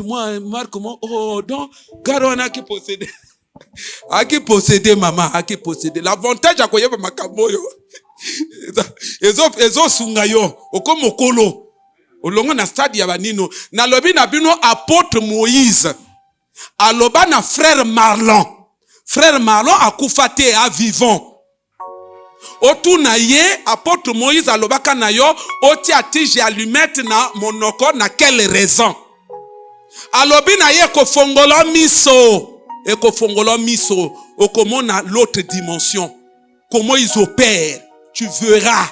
moi, Marc, oh, donc, Garona qui possédait. A qui possédait, maman, a qui possédait. L'avantage à quoi il y a ma caboyo. Ezo sungayo, okomo okolo. Olongo na stade ya banino. Na lobi na bino apôtre Moïse. Aloba na frère Marlon. Frère Marlon a koufate a vivant. Otu na ye, apôtre Moïse alobaka na yo, oti atije allumette na monoko na quelle raison? Alobi na ye ko fongolo miso. Et ko fongolo miso. Okomona l'autre dimension. Comment ils opèrent. Tu verras.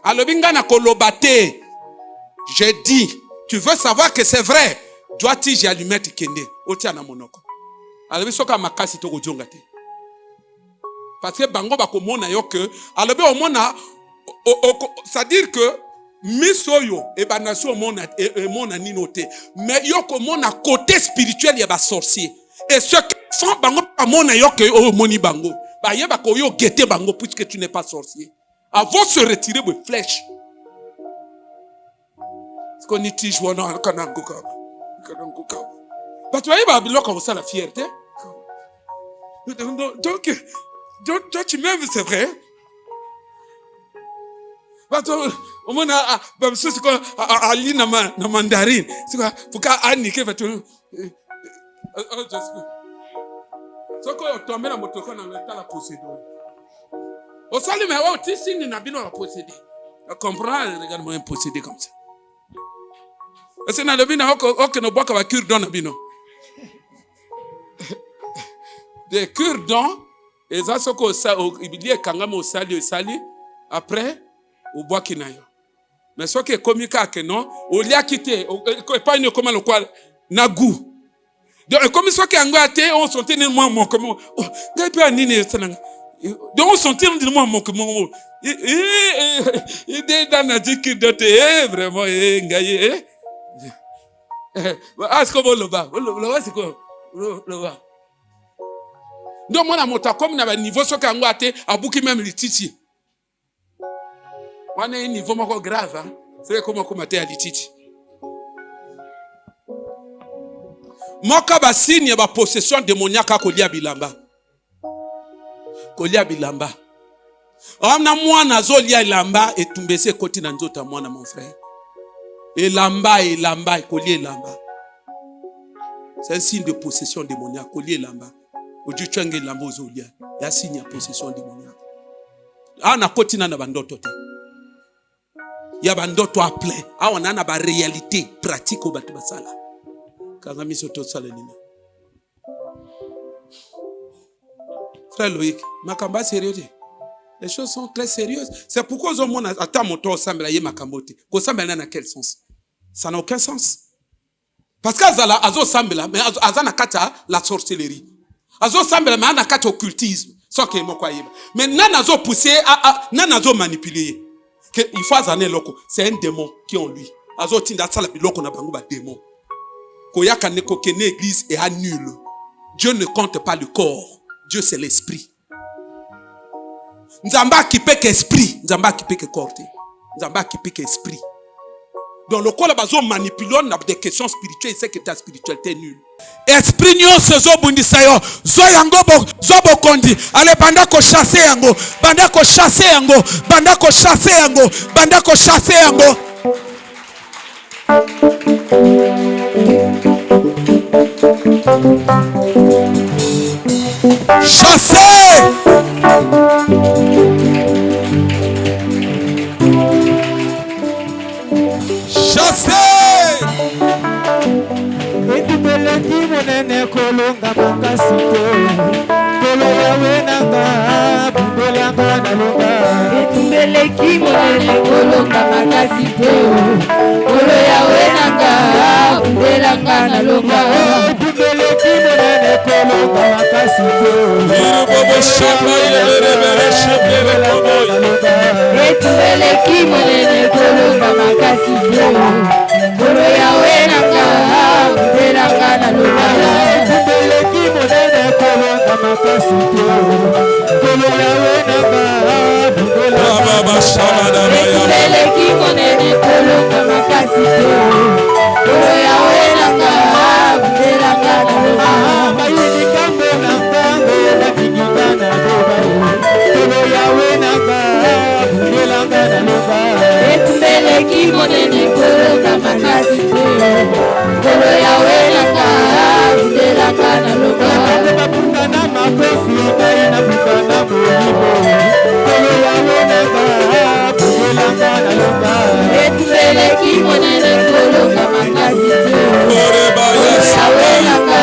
Alobi nga na kolobate. J'ai dit, tu veux savoir que c'est vrai. Dois-tu j'ai allumette kende. Oti na monoko. Alobi soka makasi to gojonga te. Parce que bango bako mona yo que alobi o mona c'est-à-dire que misoyo e banation mona e mona ninote mais yo ko mona côté spirituel ya ba sorcier et ce que font bango pa mona yo que o moni bango ba ye bako yo guetter bango puisque tu n'es pas sorcier avant se retirer de flèche ce qu'on dit je vois dans kanangoka bah tu vois ba biloko ko ça la fierté donc toi tu m'aimes, c'est vrai. Au moins, c'est quoi, Ali na mandarine. C'est quoi, pour qu'à Annie qui va te. C'est quoi, tu amènes la moto quand on a la possédée. Au salut, mais on t'y signe, n'a bien la possédée. Tu comprends, regarde-moi un possédé comme ça. Est-ce que n'a le bino, ok, no bois, va cure dans le bino. Des cure dans. Et ça, c'est que ça, il dit que quand on sali, après, au bois qui n'a pas. Mais ce qui est comique, non, on l'a quitté, pas une comment le quoi, n'a goût. Donc, comme ce qui est engagé, on sentit moins mon comment. N'a pas ni donc, on sentit moins mon comment. Il est dans la dit qu'il doit être vraiment engagé. Ah, c'est comme le bas. Le bas, c'est quoi? Le bas. Donc, moi, je suis comme un niveau sur le côté, à beaucoup même les titi. On a un niveau grave. C'est comme on a les titi. Moi, je suis signe de possession démoniaque à Kolia Bilamba. Kolia Bilamba. On a moi, Nazolia Lamba et Tumbese Koti Nanzota, moi, mon frère. Et Lamba, Kolia Lamba. C'est un signe de possession démoniaque, Kolia Lamba. Oju chenge lambo zolia ya signe ya possession démoniaque. Ana kotina na bandoto te. ya bandoto à plein. On a ba réalité pratique au batu basala. Kangami soto sala nina. Frère Loïc, makamba sérieux. Les choses sont très sérieuses. C'est pourquoi au monde attend mon tour sambela ye makambote. Ko sambela dans quel sens? Ça n'a aucun sens. Parce qu'azala azo sambela mais azana kata la sorcellerie. Azo sambela mais ana kata occultisme. Sans que mo kwayeba. Mais nana azo pousser nana azo manipuler. Que il faut azane loko, c'est un démon qui en lui. Azo tinda sala biloko na bango ba démon. Ko yaka ne ko kene église est nul. Dieu ne compte pas le corps. Dieu c'est l'esprit. Nzamba qui peut qu'esprit, Nzamba qui peut que corps, Nzamba qui peut qu'esprit. Donc le corps là-bas manipule on a des questions spirituelles, c'est que ta spiritualité est nulle. Esprit nyonso zo bundisa yo, zo yango zo kondi, ale banda ko chasser yango, banda ko chasser yango, banda ko chasser yango, banda ko chasser yango. Chasser! Chasser! Etubeleki monene kolonga makasite, kolo yawe nanga, bundelanga nalonga. Etubeleki monene kolonga makasite, kolo yawe nanga, bundelanga nalonga. Etubeleki monene kolonga makasite, Bobo shamba yelere shebere koboy. Etubeleki monene kolonga makasite, kolo yawe nanga, bundelanga nalonga. Etubeleki monene kolonga makasite, kolo yawe nanga, bundelanga nalonga. Etubeleki monene kolonga makasite, kolo yawe nanga, bundelanga nalonga. Etubeleki monene kolonga makasite, kolo yawe nanga, bundelanga nalonga. Bapungana makofi na bukana molimo, kolo yawe nanga, bundelanga nalonga. Etubeleki monene kolonga makasite, kolo yawe nanga,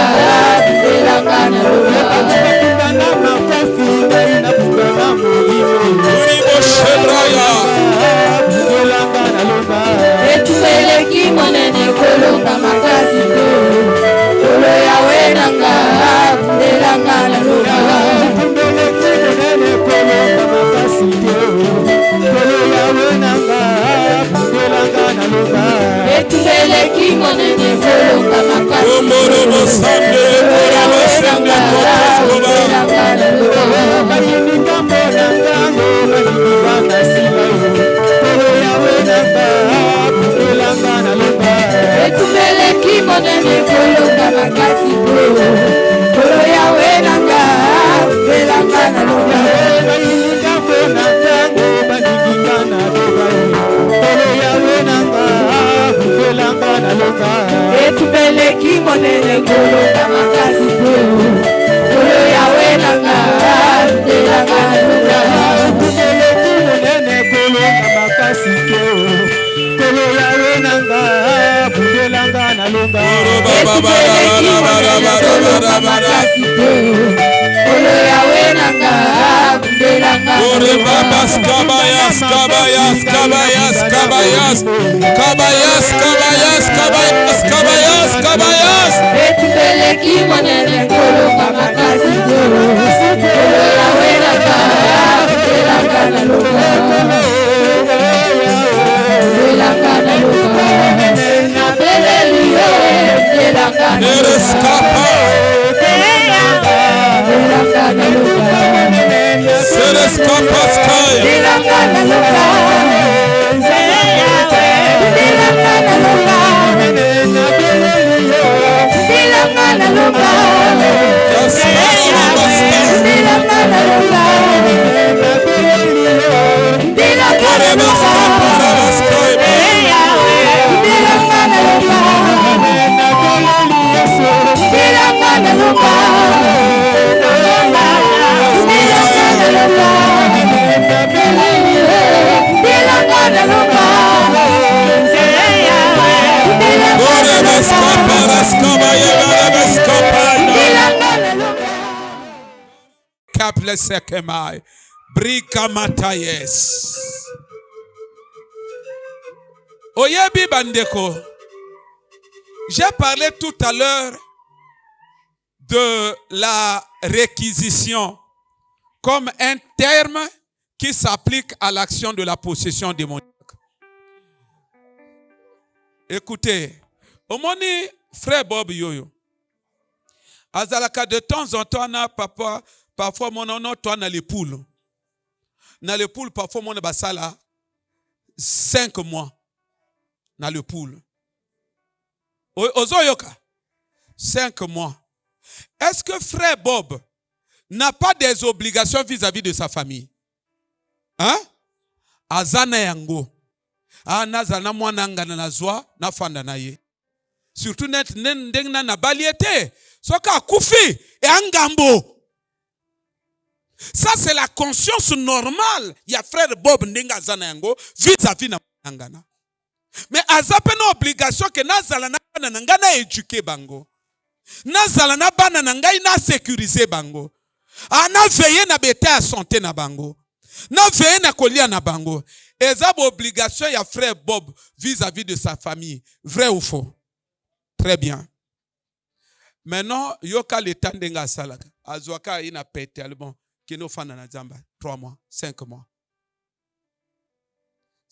bundelanga nalonga. Bapungana makofi na bukana molimo, Uribo shebraya. bundelanga nalonga. Etubeleki monene kolonga makasite, kolo yawe nanga, bundelanga nalonga. Etubeleki monene kolonga makasite, Omoro sande, omoro sande kotoskoba. Etubeleki monene kolonga makasite, kolo yawe nanga, bundelanga nalonga. Etubeleki monene kolonga makasite, kolo yawe nanga, bundelanga nalonga. Etubeleki monene kolonga makasite, kolo yawe nanga, bundelanga Ore nalonga. babas kabayas kabayas kabayas kabayas kabayas kabayas kabayas kabayas kabayas. Etubeleki monene kolonga makasite, kolo yawe nanga, bundelanga nalonga. Bundelanga nalonga. Nabeleli yo, bundelanga nalonga. Erescapa, Bundelanga nalonga. erescapa sky. Bundelanga nalonga. Bundelanga nalonga. Bundelanga nalonga. plesekemai. Brikamataes. Oyebi bandeko. J'ai parlé tout à l'heure de la réquisition comme un terme qui s'applique à l'action de la possession démoniaque. Écoutez, au moni frère Bob Yoyo, azalaka de temps en temps na papa, parfois mon nom toi na les poules. Na les poules parfois mon basala 5 mois na le poule. Ozoyoka 5 mois. Est-ce que frère Bob n'a pas des obligations vis-à-vis de sa famille? Hein? Azana yango. Nazana mwananga na nazwa na fanda na ye. Surtout ndengna na baliete. Soka kufi et angambo. Ça c'est la conscience normale. Il y a frère Bob ndenga azana yango vis-à-vis na mwananga. Mais azape na obligation que nazala na bana nanga na éduquer bango. Nazala na bana nanga na sécuriser bango. Na veiller na bete à santé na bango. Na veiller na kolia na bango. Ezab obligation ya frère Bob vis-à-vis de sa famille. Vrai ou faux? Très bien. Maintenant, yoka l'état ndenga salaka. Azwaka ina pete albon kino fana na zamba 3 mois, 5 mois.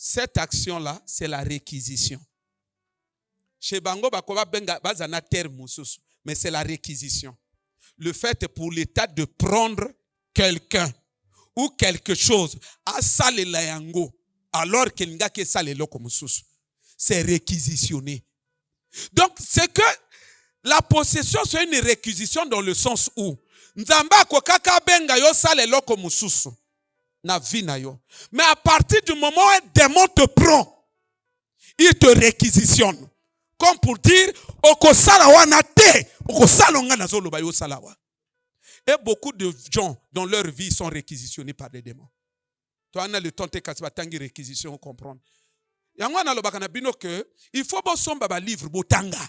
Cette action-là, c'est la réquisition. Chez Bango, bakoba benga bazana terre mususu, mais c'est la réquisition. Le fait pour l'État de prendre quelqu'un ou quelque chose à sale la yango, alors qu'il n'y a que sale loko mususu. C'est réquisitionné. Donc, c'est que la possession, c'est une réquisition dans le sens où Nzamba ko kaka benga yo sale loko mususu. Na vie na yo. Mais à partir du moment où un démon te prend, il te réquisitionne. Comme pour dire, okosala wana te, okosala nga nazolo ba yo salawa. Et beaucoup de gens dans leur vie sont réquisitionnés par des démons. Toi on a le temps te kasiba tangi réquisition comprendre. Yango na lobaka na bino que il faut bosomba ba livre botanga.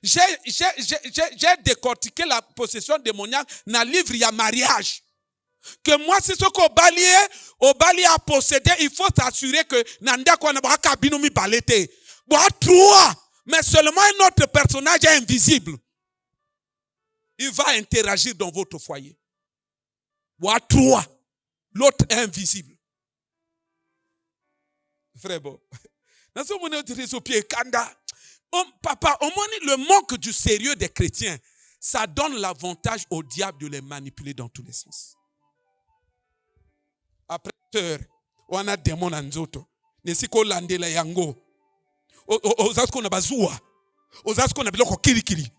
J'ai décortiqué la possession démoniaque dans le livre ya mariage. Que moi, si ce qu'on balier a possédé, il faut s'assurer que Nanda kwa na baka binomi balete. Boa trois, mais seulement un autre personnage est invisible. Il va interagir dans votre foyer. Boa trois, l'autre est invisible. Frère bon. Dans ce moment où pied kanda, papa, au moins le manque du sérieux des chrétiens, ça donne l'avantage au diable de les manipuler dans tous les sens. Après, on a démon anzoto. Nesiko landela yango. Ozasko na bazua. Ozasko na biloko kirikiri.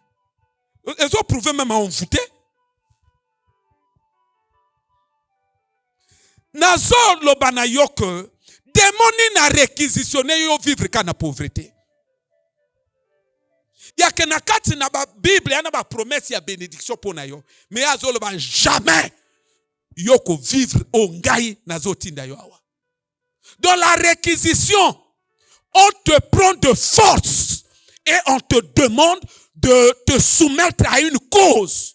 Ils ont prouvé même à envoûter. Nazo lobana yoke. Démoni na réquisitionné yo vivre ka na pauvreté. Ya ke na kati na ba Bible ya na ba promesse ya bénédiction pour na yo. Mais azo loba jamais. Yoko vivre au ngai na zotinda yo awa. Dans la réquisition, on te prend de force et on te demande de te soumettre à une cause.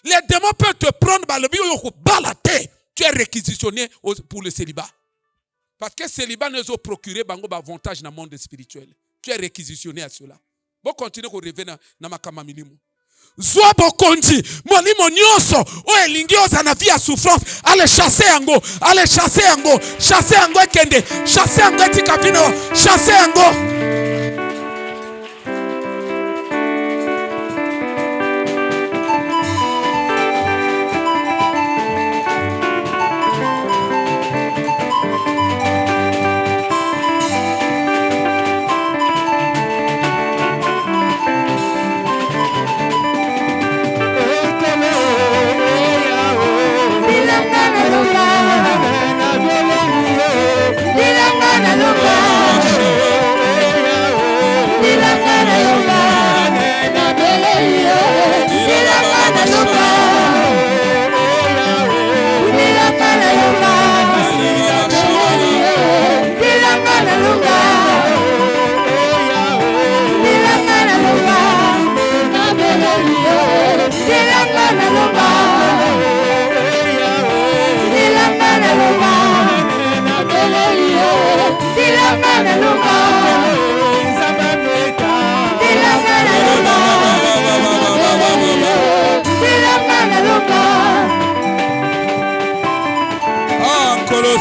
Les démons peuvent te prendre par le bio yoko balate. Tu es réquisitionné pour le célibat. Parce que le célibat nous a procuré bango avantage dans le monde spirituel. Tu es réquisitionné à cela. Bon continuer à rêver na makama milimu. Zwa bokonji, molimo nyonso, o elingi ozana via souffrance, allez chasser yango, ekende, chasser yango etikapino, chasser yango.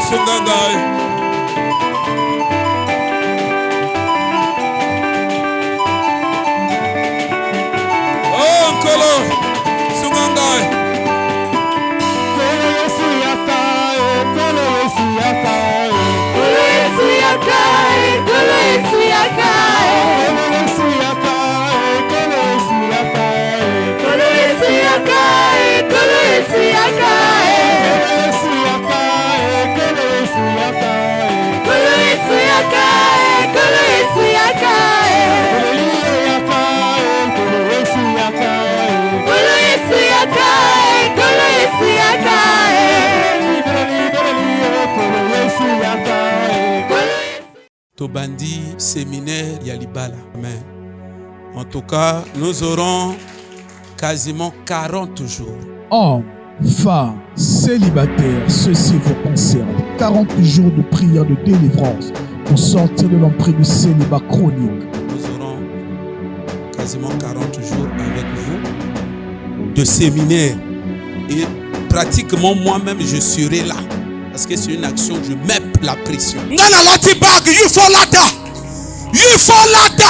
Sungangai. Oh, Nkolo. Sungangai. Tobandi séminaire Yalibala. Amen. En tout cas, nous aurons quasiment 40 jours. Hommes, femmes, célibataires, ceci vous concerne. 40 jours de prière de délivrance pour sortir de l'emprise du célibat chronique. Nous aurons quasiment 40 jours avec vous de séminaire. Et pratiquement moi-même, je serai là. Parce que c'est une action, je mets la pression. Ngana lati bag, you for lata. You for lata.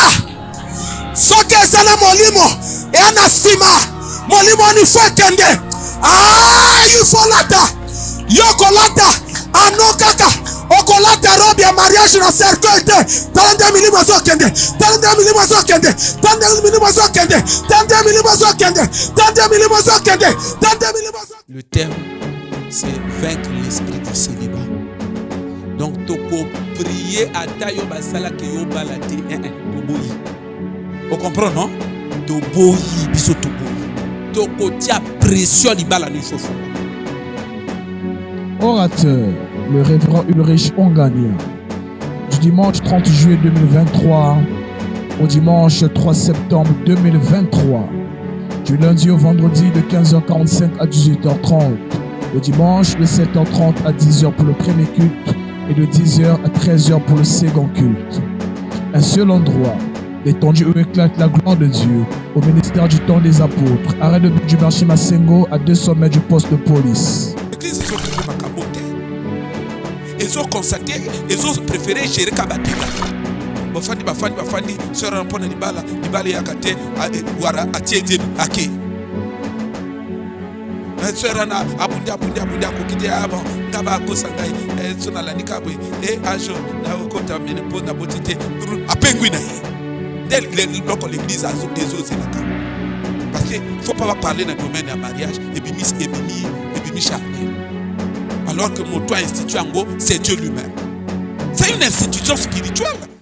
Soke sana molimo. E anasima. Molimo ni fekende. Ah, you for lata. Yoko lata. Anokaka. Okolata robi ya mariage na cercueil. Tande milimo sokende. Tande milimo sokende. Tande milimo sokende. Tande milimo sokende. Tande milimo sokende. Tande milimo sokende. Le thème, c'est vaincre l'esprit du célibat. Donc, tu peux prier à Tayo Basala que yo balade. Vous comprenez, non? Tu peux biso tu peux. Tu peux dire pression di bala ni chauffeur. Orateur, le révérend Ulrich Ongania. Du dimanche 30 juillet 2023 au dimanche 3 septembre 2023. Du lundi au vendredi de 15h45 à 18h30. Le dimanche de 7h30 à 10h pour le premier culte et de 10h à 13h pour le second culte. Un seul endroit, l'étendue où éclate la gloire de Dieu, au ministère du temps des apôtres, arrêt de but du marché Massengo à 200 mètres du poste de police. L'église, ils ont préféré Makabote. Ils ont constaté, ils ont préféré gérer Kabatika. Bafani, sœur Rampona Nibala Yakate, Wara, Atiedin, Ake. Sœurana, Abunda, Kokide, Abon, Naba, Kosangai, Sonalanikabwe, et Ajo, Naokota, Menepo, Nabotite, à Penguina. Dès les blocs, l'église a des eaux, parce qu'il ne faut pas parler dans le domaine du mariage, et puis charnel. Alors que mon toit institué en gros, c'est Dieu lui-même. C'est une institution spirituelle.